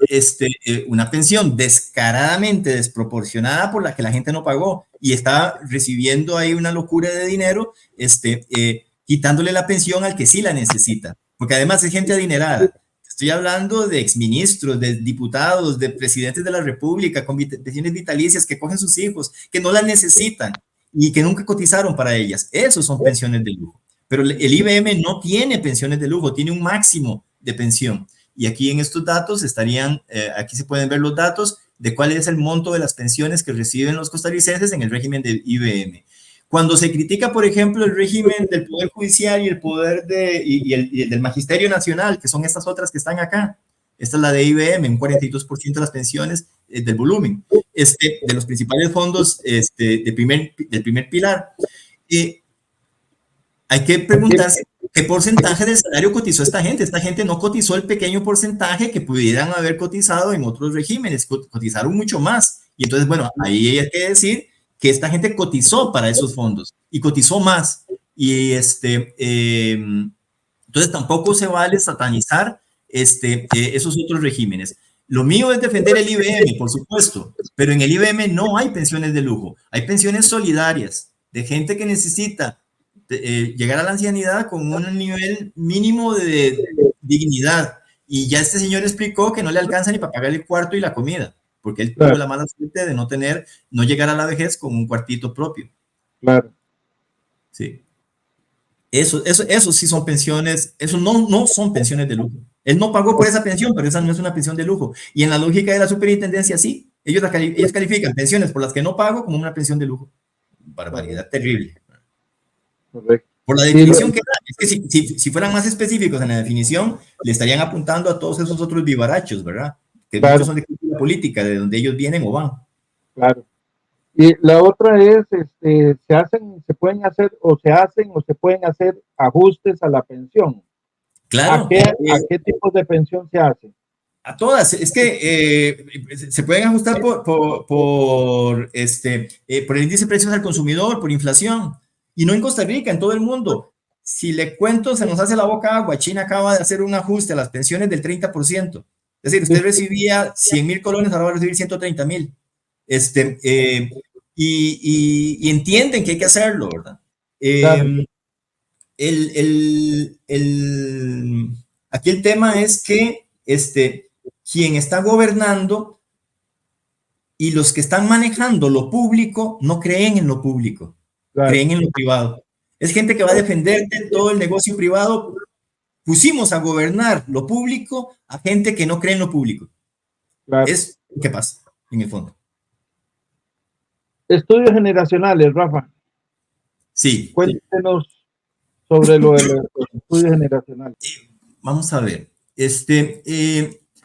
una pensión descaradamente desproporcionada por la que la gente no pagó y está recibiendo ahí una locura de dinero, quitándole la pensión al que sí la necesita, porque además es gente adinerada. Estoy hablando de exministros, de diputados, de presidentes de la República con pensiones vitalicias que cogen sus hijos, que no las necesitan y que nunca cotizaron para ellas. Esos son pensiones de lujo. Pero el IBM no tiene pensiones de lujo, tiene un máximo de pensión. Y aquí en estos datos estarían, aquí se pueden ver los datos de cuál es el monto de las pensiones que reciben los costarricenses en el régimen del IBM. Cuando se critica, por ejemplo, el régimen del Poder Judicial y el poder y el del Magisterio Nacional, que son estas otras que están acá, esta es la de IBM, un 42% de las pensiones del volumen, de los principales fondos del primer pilar. Hay que preguntarse qué porcentaje del salario cotizó esta gente. Esta gente no cotizó el pequeño porcentaje que pudieran haber cotizado en otros regímenes, cotizaron mucho más. Y entonces, bueno, ahí hay que decir que esta gente cotizó para esos fondos y cotizó más. Y entonces tampoco se vale satanizar esos otros regímenes. Lo mío es defender el IBM, por supuesto, pero en el IBM no hay pensiones de lujo, hay pensiones solidarias de gente que necesita llegar a la ancianidad con un nivel mínimo de dignidad. Y ya este señor explicó que no le alcanza ni para pagar el cuarto y la comida, porque él tuvo la mala suerte de no llegar a la vejez con un cuartito propio. Claro. Sí. Eso sí son pensiones, eso no son pensiones de lujo. Él no pagó por esa pensión, pero esa no es una pensión de lujo. Y en la lógica de la superintendencia, sí. Ellos califican pensiones por las que no pago como una pensión de lujo. Barbaridad terrible. Correcto. Por la definición que da, es que si fueran más específicos en la definición, le estarían apuntando a todos esos otros vivarachos, ¿verdad? Que muchos son de cultura política, de donde ellos vienen o van. Claro. Y la otra es, se pueden hacer o se pueden hacer ajustes a la pensión. Claro. ¿A qué tipos de pensión se hace? A todas, es que se pueden ajustar por el índice de precios al consumidor, por inflación. Y no en Costa Rica, en todo el mundo. Si le cuento, se nos hace la boca agua. China acaba de hacer un ajuste a las pensiones del 30%. Es decir, usted recibía 100,000 colones, ahora va a recibir 130,000. Y entienden que hay que hacerlo, ¿verdad? Claro. Aquí el tema es que quien está gobernando y los que están manejando lo público no creen en lo público. Claro. Creen en lo privado. Es gente que va a defender de todo el negocio privado. Pusimos a gobernar lo público a gente que no cree en lo público. Claro. Es lo que pasa, en el fondo. Estudios generacionales, Rafa. Sí. Cuéntenos sobre lo de los estudios generacionales. Vamos a ver.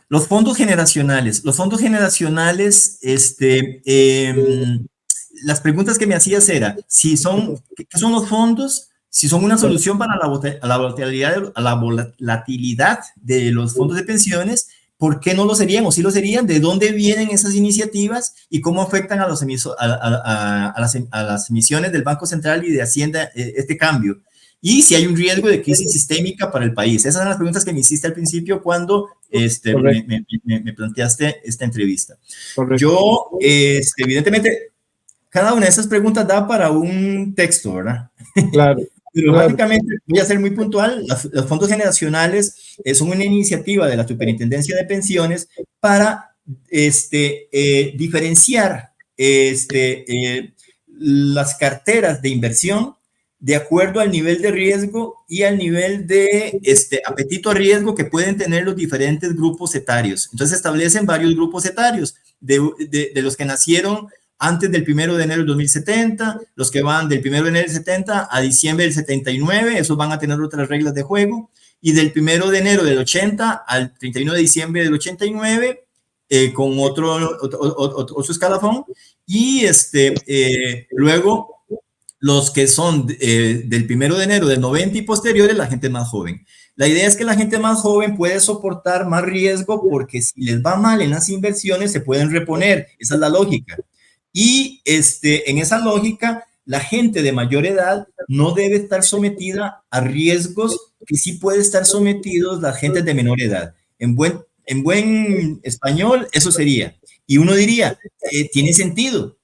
Los fondos generacionales. Los fondos generacionales, las preguntas que me hacías era, ¿qué son los fondos? Si son una solución para la volatilidad de los fondos de pensiones, ¿por qué no lo serían o sí lo serían? ¿De dónde vienen esas iniciativas y cómo afectan a las emisiones del Banco Central y de Hacienda este cambio? Y si hay un riesgo de crisis sistémica para el país. Esas son las preguntas que me hiciste al principio cuando me planteaste esta entrevista. Correcto. Yo, evidentemente, cada una de esas preguntas da para un texto, ¿verdad? Claro. Pero básicamente, voy a ser muy puntual, los fondos generacionales son una iniciativa de la Superintendencia de Pensiones para diferenciar las carteras de inversión de acuerdo al nivel de riesgo y al nivel de apetito a riesgo que pueden tener los diferentes grupos etarios. Entonces establecen varios grupos etarios, de los que nacieron antes del 1 de enero del 2070, los que van del 1 de enero del 70 a diciembre del 79, esos van a tener otras reglas de juego, y del 1 de enero del 80 al 31 de diciembre del 89, con otro escalafón, y luego los que son del 1 de enero del 90 y posteriores, la gente más joven. La idea es que la gente más joven puede soportar más riesgo porque si les va mal en las inversiones se pueden reponer. Esa es la lógica. Y en esa lógica, la gente de mayor edad no debe estar sometida a riesgos que sí puede estar sometidos la gente de menor edad. En buen español, eso sería. Y uno diría, tiene sentido.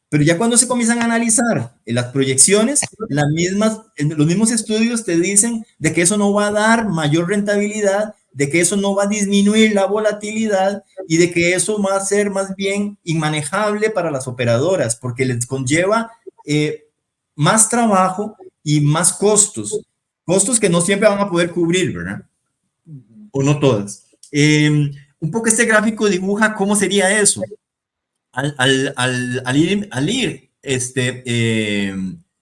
Pero ya cuando se comienzan a analizar las proyecciones, los mismos estudios te dicen de que eso no va a dar mayor rentabilidad, de que eso no va a disminuir la volatilidad y de que eso va a ser más bien inmanejable para las operadoras porque les conlleva más trabajo y más costos que no siempre van a poder cubrir, ¿verdad? O no todas. Un poco este gráfico dibuja cómo sería eso. Al ir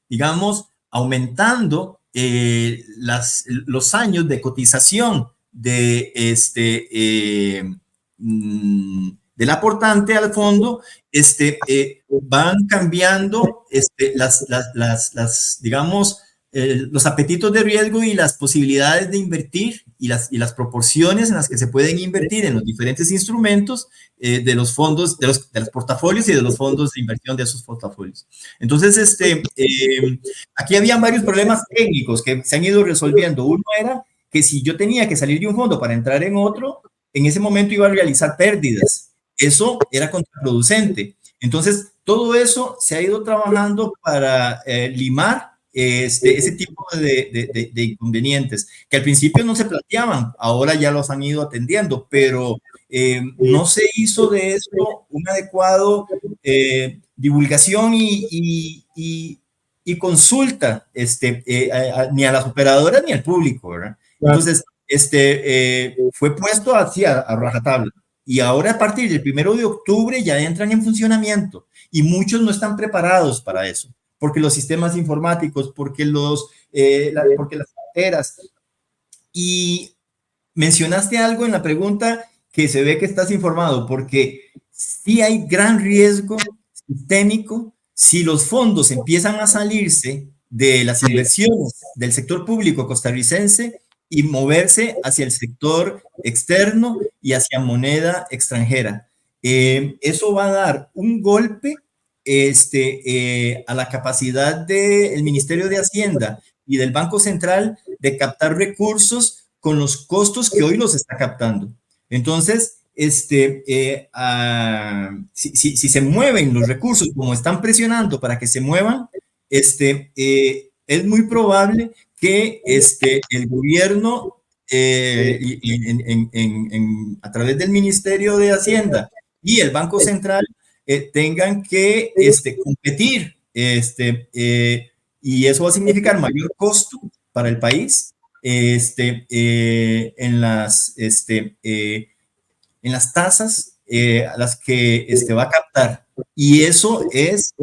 digamos, aumentando los años de cotización del aportante al fondo, van cambiando digamos, los apetitos de riesgo y las posibilidades de invertir y las proporciones en las que se pueden invertir en los diferentes instrumentos de los fondos, de los portafolios y de los fondos de inversión de esos portafolios. Entonces, aquí habían varios problemas técnicos que se han ido resolviendo. Uno era que si yo tenía que salir de un fondo para entrar en otro, en ese momento iba a realizar pérdidas. Eso era contraproducente. Entonces, todo eso se ha ido trabajando para limar ese tipo de inconvenientes, que al principio no se planteaban, ahora ya los han ido atendiendo, pero no se hizo de esto un adecuado divulgación y consulta ni a las operadoras ni al público, ¿verdad? Entonces, fue puesto así a rajatabla. Y ahora a partir del 1 de octubre ya entran en funcionamiento y muchos no están preparados para eso, porque los sistemas informáticos, porque las carteras. Y mencionaste algo en la pregunta que se ve que estás informado, porque sí hay gran riesgo sistémico si los fondos empiezan a salirse de las inversiones del sector público costarricense y moverse hacia el sector externo y hacia moneda extranjera. Eso va a dar un golpe a la capacidad del Ministerio de Hacienda y del Banco Central de captar recursos con los costos que hoy los está captando. Entonces, si se mueven los recursos como están presionando para que se muevan, es muy probable que el gobierno, a través del Ministerio de Hacienda y el Banco Central, tengan que competir, y eso va a significar mayor costo para el país en las tasas a las que va a captar. Y eso es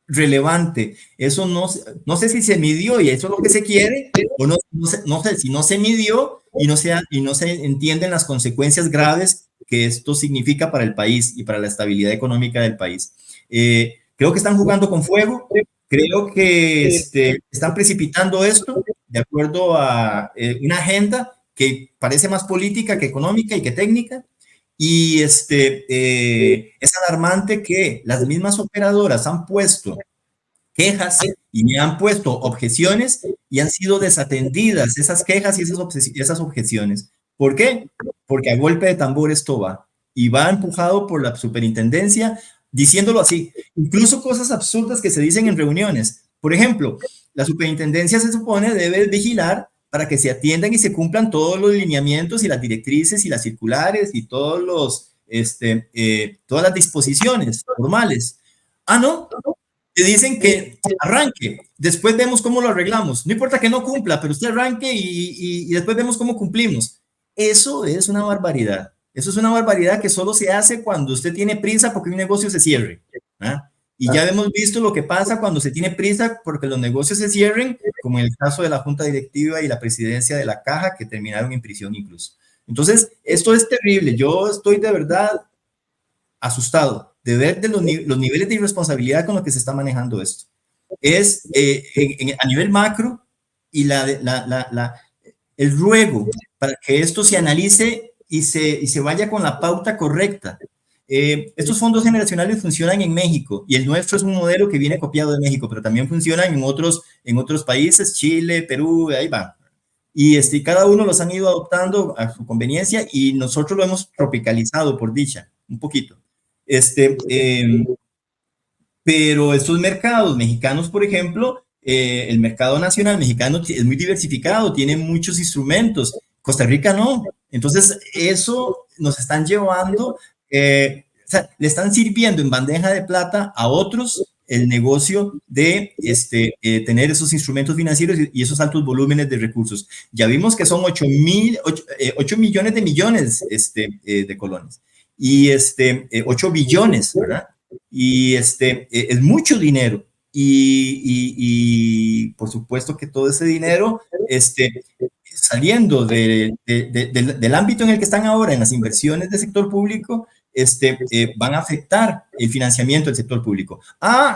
relevante. Eso no sé si se midió y eso es lo que se quiere, o no sé si no se midió y no se entienden las consecuencias graves que esto significa para el país y para la estabilidad económica del país. Creo que están jugando con fuego, creo que están precipitando esto de acuerdo a una agenda que parece más política que económica y que técnica, y es alarmante que las mismas operadoras han puesto quejas y me han puesto objeciones y han sido desatendidas esas quejas y esas objeciones. ¿Por qué? Porque a golpe de tambor esto va, y va empujado por la superintendencia, diciéndolo así, incluso cosas absurdas que se dicen en reuniones. Por ejemplo, la superintendencia se supone debe vigilar para que se atiendan y se cumplan todos los lineamientos y las directrices y las circulares y todas las disposiciones formales. Ah, no, te dicen que arranque, después vemos cómo lo arreglamos. No importa que no cumpla, pero usted arranque y después vemos cómo cumplimos. Eso es una barbaridad. Eso es una barbaridad que solo se hace cuando usted tiene prisa porque un negocio se cierre. Y ya hemos visto lo que pasa cuando se tiene prisa porque los negocios se cierren, como en el caso de la Junta Directiva y la presidencia de la Caja, que terminaron en prisión incluso. Entonces, esto es terrible. Yo estoy de verdad asustado de ver de los niveles de irresponsabilidad con los que se está manejando esto. Es a nivel macro y el ruego para que esto se analice y se vaya con la pauta correcta. Estos fondos generacionales funcionan en México y el nuestro es un modelo que viene copiado de México, pero también funcionan en otros países, Chile, Perú, ahí va. Y cada uno los han ido adoptando a su conveniencia y nosotros lo hemos tropicalizado, por dicha, un poquito. Pero estos mercados mexicanos, por ejemplo, el mercado nacional mexicano es muy diversificado, tiene muchos instrumentos. Costa Rica no. Entonces, eso nos están llevando, o sea, le están sirviendo en bandeja de plata a otros el negocio de tener esos instrumentos financieros y esos altos volúmenes de recursos. Ya vimos que son 8 millones de millones de colones y 8 billones, ¿verdad? Y es mucho dinero y por supuesto que todo ese dinero saliendo del ámbito en el que están ahora en las inversiones del sector público, van a afectar el financiamiento del sector público.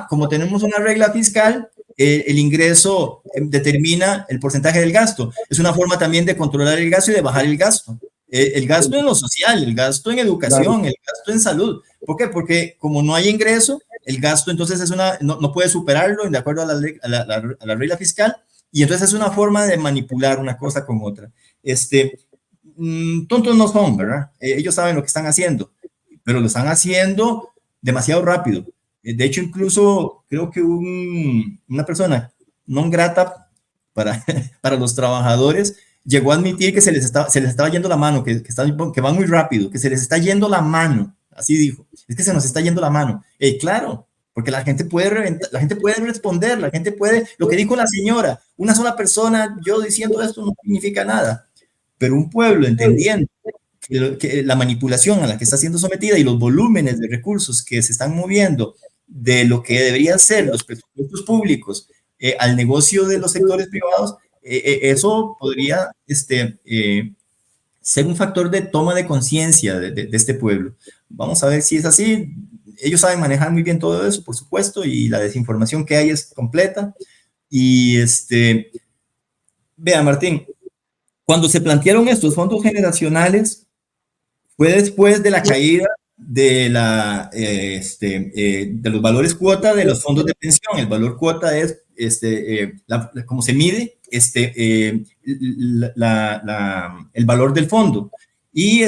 Como tenemos una regla fiscal, el ingreso determina el porcentaje del gasto. Es una forma también de controlar el gasto y de bajar el gasto. El gasto en lo social, el gasto en educación, el gasto en salud. ¿Por qué? Porque como no hay ingreso, el gasto entonces no puede superarlo de acuerdo a la regla fiscal, y entonces es una forma de manipular una cosa con otra. Tontos no son, ¿verdad? Ellos saben lo que están haciendo, pero lo están haciendo demasiado rápido. De hecho, incluso creo que una persona no grata para los trabajadores llegó a admitir que se les estaba yendo la mano, que van muy rápido, que se les está yendo la mano. Así dijo, es que se nos está yendo la mano. Claro, porque la gente puede responder, la gente puede, lo que dijo la señora, una sola persona, yo diciendo esto no significa nada, pero un pueblo entendiendo que la manipulación a la que está siendo sometida y los volúmenes de recursos que se están moviendo de lo que deberían ser los presupuestos públicos al negocio de los sectores privados, eso podría ser un factor de toma de conciencia de este pueblo. Vamos a ver si es así. Ellos saben manejar muy bien todo eso, por supuesto, y la desinformación que hay es completa. Y vea, Martín, cuando se plantearon estos fondos generacionales, fue después de la caída de los valores cuota de los fondos de pensión. El valor cuota es cómo se mide el valor del fondo. Y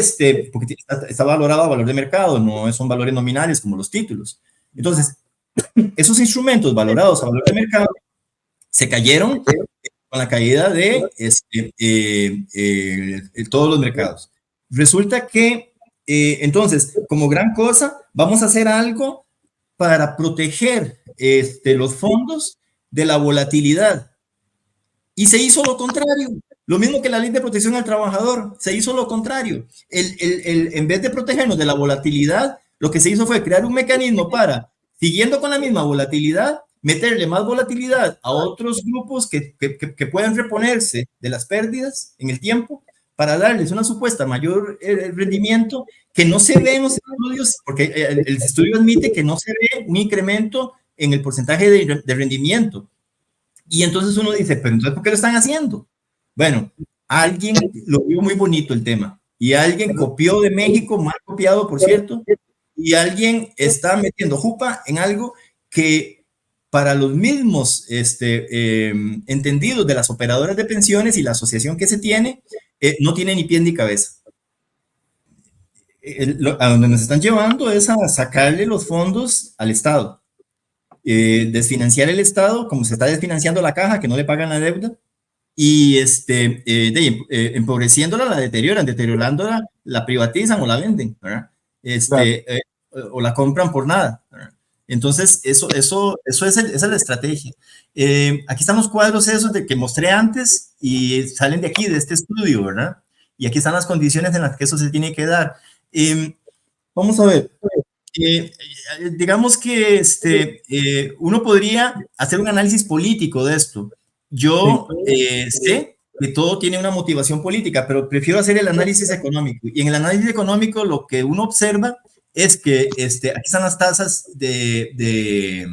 porque está valorado a valor de mercado, no son valores nominales como los títulos. Entonces, esos instrumentos valorados a valor de mercado se cayeron con la caída de todos los mercados. Resulta que, entonces, como gran cosa, vamos a hacer algo para proteger los fondos de la volatilidad. Y se hizo lo contrario. Lo mismo que la ley de protección al trabajador, se hizo lo contrario. En vez de protegernos de la volatilidad, lo que se hizo fue crear un mecanismo para, siguiendo con la misma volatilidad, meterle más volatilidad a otros grupos que puedan reponerse de las pérdidas en el tiempo, para darles una supuesta mayor rendimiento que no se ve en los estudios, porque el estudio admite que no se ve un incremento en el porcentaje de rendimiento. Y entonces uno dice, pero entonces, ¿por qué lo están haciendo? Bueno, alguien lo vio muy bonito el tema y alguien copió de México, mal copiado, por cierto, y alguien está metiendo jupa en algo que para los mismos entendidos de las operadoras de pensiones y la asociación que se tiene, no tiene ni pie ni cabeza. A donde nos están llevando es a sacarle los fondos al Estado, desfinanciar el Estado como se está desfinanciando la caja, que no le pagan la deuda, y empobreciéndola, la deteriorándola, la privatizan o la venden, ¿verdad? O la compran por nada, ¿verdad? Entonces, esa es la estrategia. Aquí están los cuadros esos de que mostré antes y salen de aquí, de este estudio, ¿verdad? Y aquí están las condiciones en las que eso se tiene que dar. Vamos a ver. Digamos que uno podría hacer un análisis político de esto. Yo sé que todo tiene una motivación política, pero prefiero hacer el análisis económico. Y en el análisis económico lo que uno observa es que aquí están las tasas de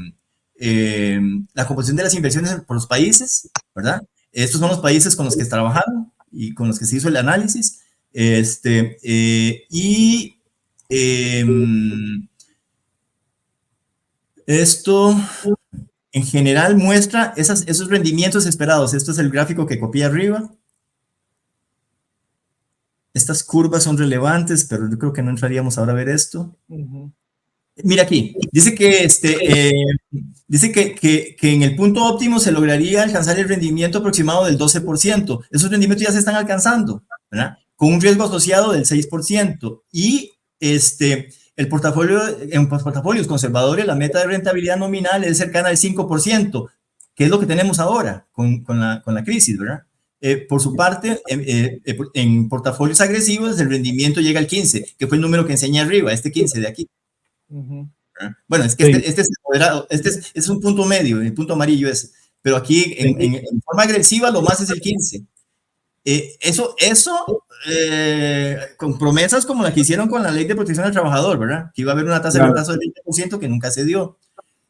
la composición de las inversiones por los países, ¿verdad? Estos son los países con los que trabajaron y con los que se hizo el análisis. Esto en general muestra esos rendimientos esperados. Esto es el gráfico que copié arriba. Estas curvas son relevantes, pero yo creo que no entraríamos ahora a ver esto. Mira aquí, dice que, que en el punto óptimo se lograría alcanzar el rendimiento aproximado del 12%. Esos rendimientos ya se están alcanzando, ¿verdad? Con un riesgo asociado del 6%. Y el portafolio, en portafolios conservadores, la meta de rentabilidad nominal es cercana al 5%, que es lo que tenemos ahora con la crisis, ¿verdad? Por su parte, en portafolios agresivos, el rendimiento llega al 15%, que fue el número que enseñé arriba, este 15 de aquí. Bueno, es que sí. Este es moderado, es un punto medio, el punto amarillo ese, pero aquí en forma agresiva lo más es el 15%. Eso con promesas como la que hicieron con la Ley de Protección al Trabajador, ¿verdad? Que iba a haber una tasa de retraso del 20% que nunca se dio.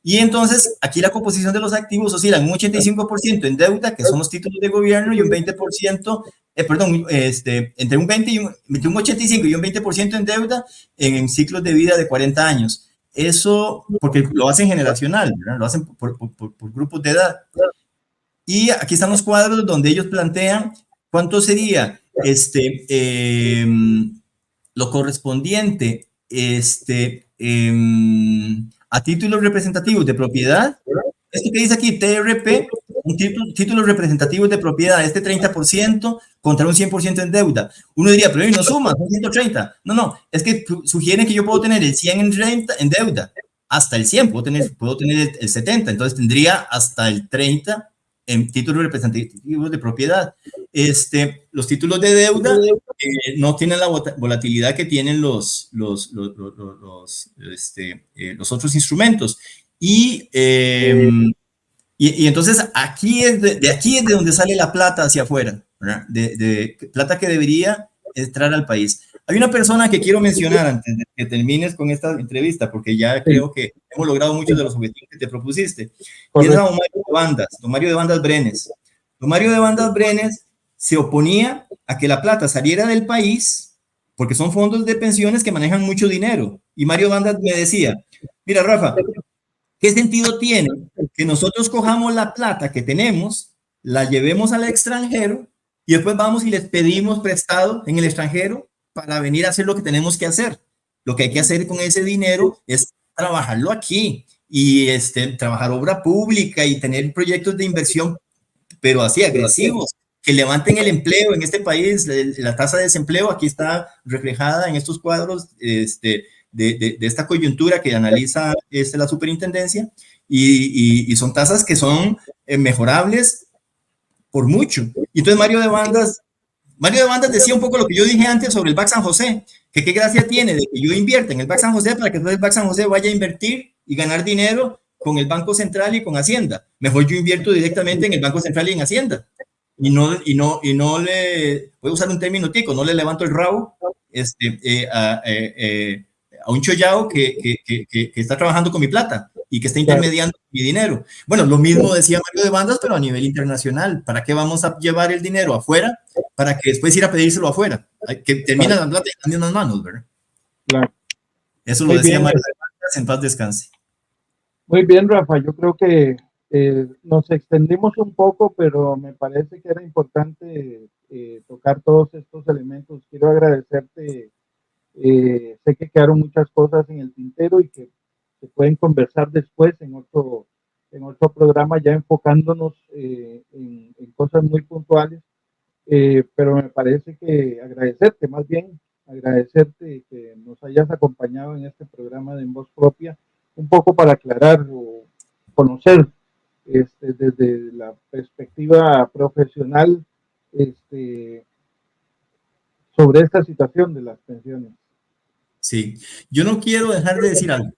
Y entonces, aquí la composición de los activos oscila en un 85% en deuda, que son los títulos de gobierno, y un 20%, entre un 85 y un 20% en deuda en ciclos de vida de 40 años. Eso, porque lo hacen generacional, ¿verdad? Lo hacen por grupos de edad. Y aquí están los cuadros donde ellos plantean cuánto sería lo correspondiente a títulos representativos de propiedad. Esto que dice aquí, TRP, títulos representativos de propiedad, 30% contra un 100% en deuda. Uno diría, pero no suma, son 130. No, es que sugieren que yo puedo tener el 100 en deuda, hasta el 100, puedo tener el 70, entonces tendría hasta el 30 en títulos representativos de propiedad. Los títulos de deuda no tienen la volatilidad que tienen los otros instrumentos. Y entonces aquí es de donde sale la plata hacia afuera, ¿verdad? De plata que debería entrar al país. Hay una persona que quiero mencionar antes de que termines con esta entrevista, porque ya creo que hemos logrado muchos de los objetivos que te propusiste. Y es a don Mario de Bandas Brenes. Don Mario de Bandas Brenes se oponía a que la plata saliera del país porque son fondos de pensiones que manejan mucho dinero. Y Mario Bandas me decía, mira, Rafa, ¿qué sentido tiene que nosotros cojamos la plata que tenemos, la llevemos al extranjero y después vamos y les pedimos prestado en el extranjero para venir a hacer lo que tenemos que hacer? Lo que hay que hacer con ese dinero es trabajarlo aquí y trabajar obra pública y tener proyectos de inversión, pero así agresivos, que levanten el empleo en este país. La tasa de desempleo aquí está reflejada en estos cuadros de esta coyuntura que analiza la superintendencia, y son tasas que son mejorables por mucho. Y entonces Mario de Bandas decía un poco lo que yo dije antes sobre el BAC San José, que qué gracia tiene de que yo invierta en el BAC San José para que entonces el BAC San José vaya a invertir y ganar dinero con el Banco Central y con Hacienda. Mejor yo invierto directamente en el Banco Central y en Hacienda. Y no le, voy a usar un término tico, no le levanto el rabo a un chollao que está trabajando con mi plata y que está intermediando mi dinero. Bueno, lo mismo decía Mario de Bandas, pero a nivel internacional. ¿Para qué vamos a llevar el dinero afuera para que después ir a pedírselo afuera? Que termina la plata en las manos, ¿verdad? Claro. Eso lo decía Mario de Bandas, en paz descanse. Muy bien, Rafa, yo creo que nos extendimos un poco, pero me parece que era importante tocar todos estos elementos. Quiero agradecerte. Sé que quedaron muchas cosas en el tintero y que se pueden conversar después en otro programa, ya enfocándonos en cosas muy puntuales, pero me parece que agradecerte que nos hayas acompañado en este programa de En Voz Propia, un poco para aclarar o conocer desde la perspectiva profesional sobre esta situación de las pensiones. Sí, yo no quiero dejar de decir algo,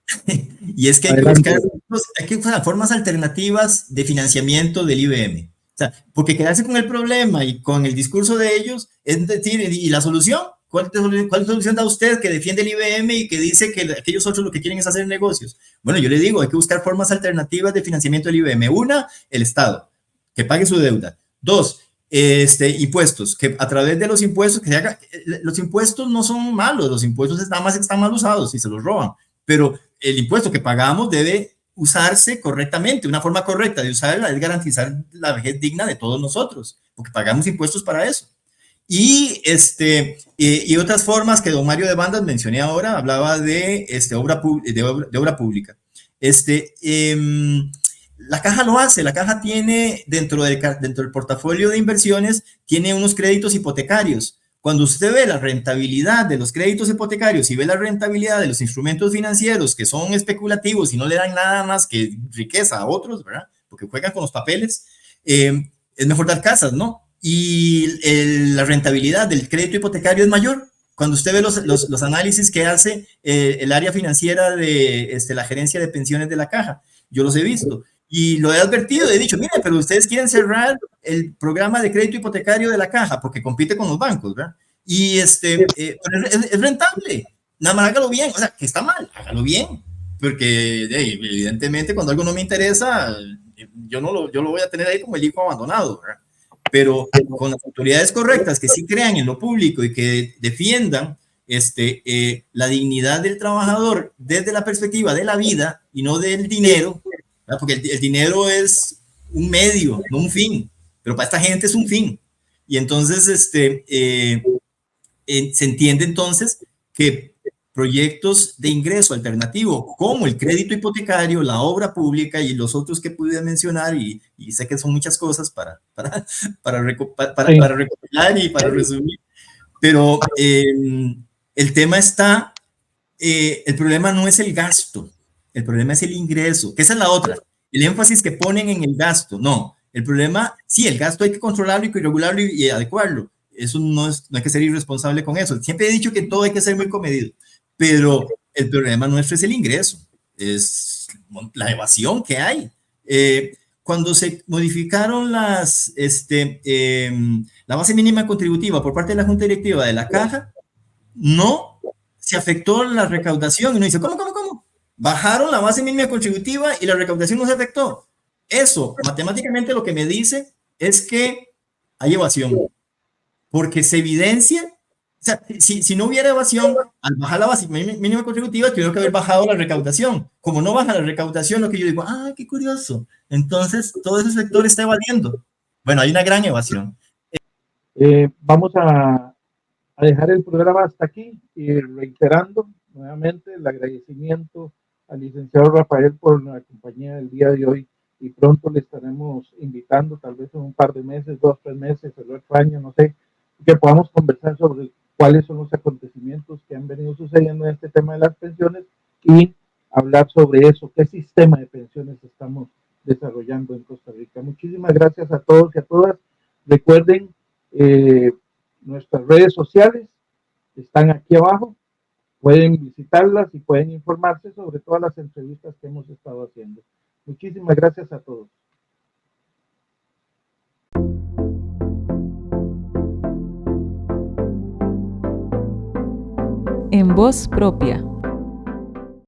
y es que hay que buscar formas alternativas de financiamiento del IBM. O sea, porque quedarse con el problema y con el discurso de ellos es decir, ¿y la solución? ¿Cuál solución da usted que defiende el IBM y que dice que aquellos otros lo que quieren es hacer negocios? Bueno, yo le digo, hay que buscar formas alternativas de financiamiento del IBM. Una, el Estado, que pague su deuda. Dos, impuestos, que a través de los impuestos, que se haga, los impuestos no son malos, los impuestos están mal usados y se los roban, pero el impuesto que pagamos debe usarse correctamente. Una forma correcta de usarla es garantizar la vejez digna de todos nosotros, porque pagamos impuestos para eso. Y otras formas que don Mario de Bandas mencioné ahora, hablaba de obra pública. La caja lo hace, la caja tiene dentro del portafolio de inversiones, tiene unos créditos hipotecarios. Cuando usted ve la rentabilidad de los créditos hipotecarios y ve la rentabilidad de los instrumentos financieros que son especulativos y no le dan nada más que riqueza a otros, ¿verdad? Porque juegan con los papeles, es mejor dar casas, ¿no? Y la rentabilidad del crédito hipotecario es mayor. Cuando usted ve los análisis que hace el área financiera de la gerencia de pensiones de la caja, yo los he visto y lo he advertido, he dicho, mire, pero ustedes quieren cerrar el programa de crédito hipotecario de la caja porque compite con los bancos, ¿verdad? Y es rentable, nada más hágalo bien, o sea, que está mal, hágalo bien, porque evidentemente cuando algo no me interesa, yo lo voy a tener ahí como el hijo abandonado, ¿verdad? Pero con las autoridades correctas que sí crean en lo público y que defiendan la dignidad del trabajador desde la perspectiva de la vida y no del dinero, ¿verdad? Porque el dinero es un medio, no un fin, pero para esta gente es un fin. Y entonces se entiende entonces que proyectos de ingreso alternativo como el crédito hipotecario, la obra pública y los otros que pude mencionar, y sé que son muchas cosas para recopilar y para resumir, pero el tema está, el problema no es el gasto, el problema es el ingreso, que esa es la otra, el énfasis que ponen en el gasto, no, el problema, sí, el gasto hay que controlarlo y regularlo y adecuarlo, eso no hay que ser irresponsable con eso, siempre he dicho que todo hay que ser muy comedido, pero el problema nuestro es el ingreso, es la evasión que hay. Cuando se modificaron la base mínima contributiva por parte de la Junta Directiva de la Caja, no se afectó la recaudación. Y uno dice, ¿cómo? Bajaron la base mínima contributiva y la recaudación no se afectó. Eso, matemáticamente lo que me dice es que hay evasión, porque se evidencia. O sea, si no hubiera evasión, al bajar la base mínima contributiva, tuvieron que haber bajado la recaudación. Como no baja la recaudación, lo que yo digo, qué curioso. Entonces, todo ese sector está evadiendo. Bueno, hay una gran evasión. Vamos a dejar el programa hasta aquí y reiterando nuevamente el agradecimiento al licenciado Rafael por la compañía del día de hoy y pronto le estaremos invitando, tal vez en un par de meses, 2, 3 meses, el otro año, no sé, que podamos conversar sobre cuáles son los acontecimientos que han venido sucediendo en este tema de las pensiones y hablar sobre eso, qué sistema de pensiones estamos desarrollando en Costa Rica. Muchísimas gracias a todos y a todas. Recuerden, nuestras redes sociales están aquí abajo, pueden visitarlas y pueden informarse sobre todas las entrevistas que hemos estado haciendo. Muchísimas gracias a todos. En Voz Propia.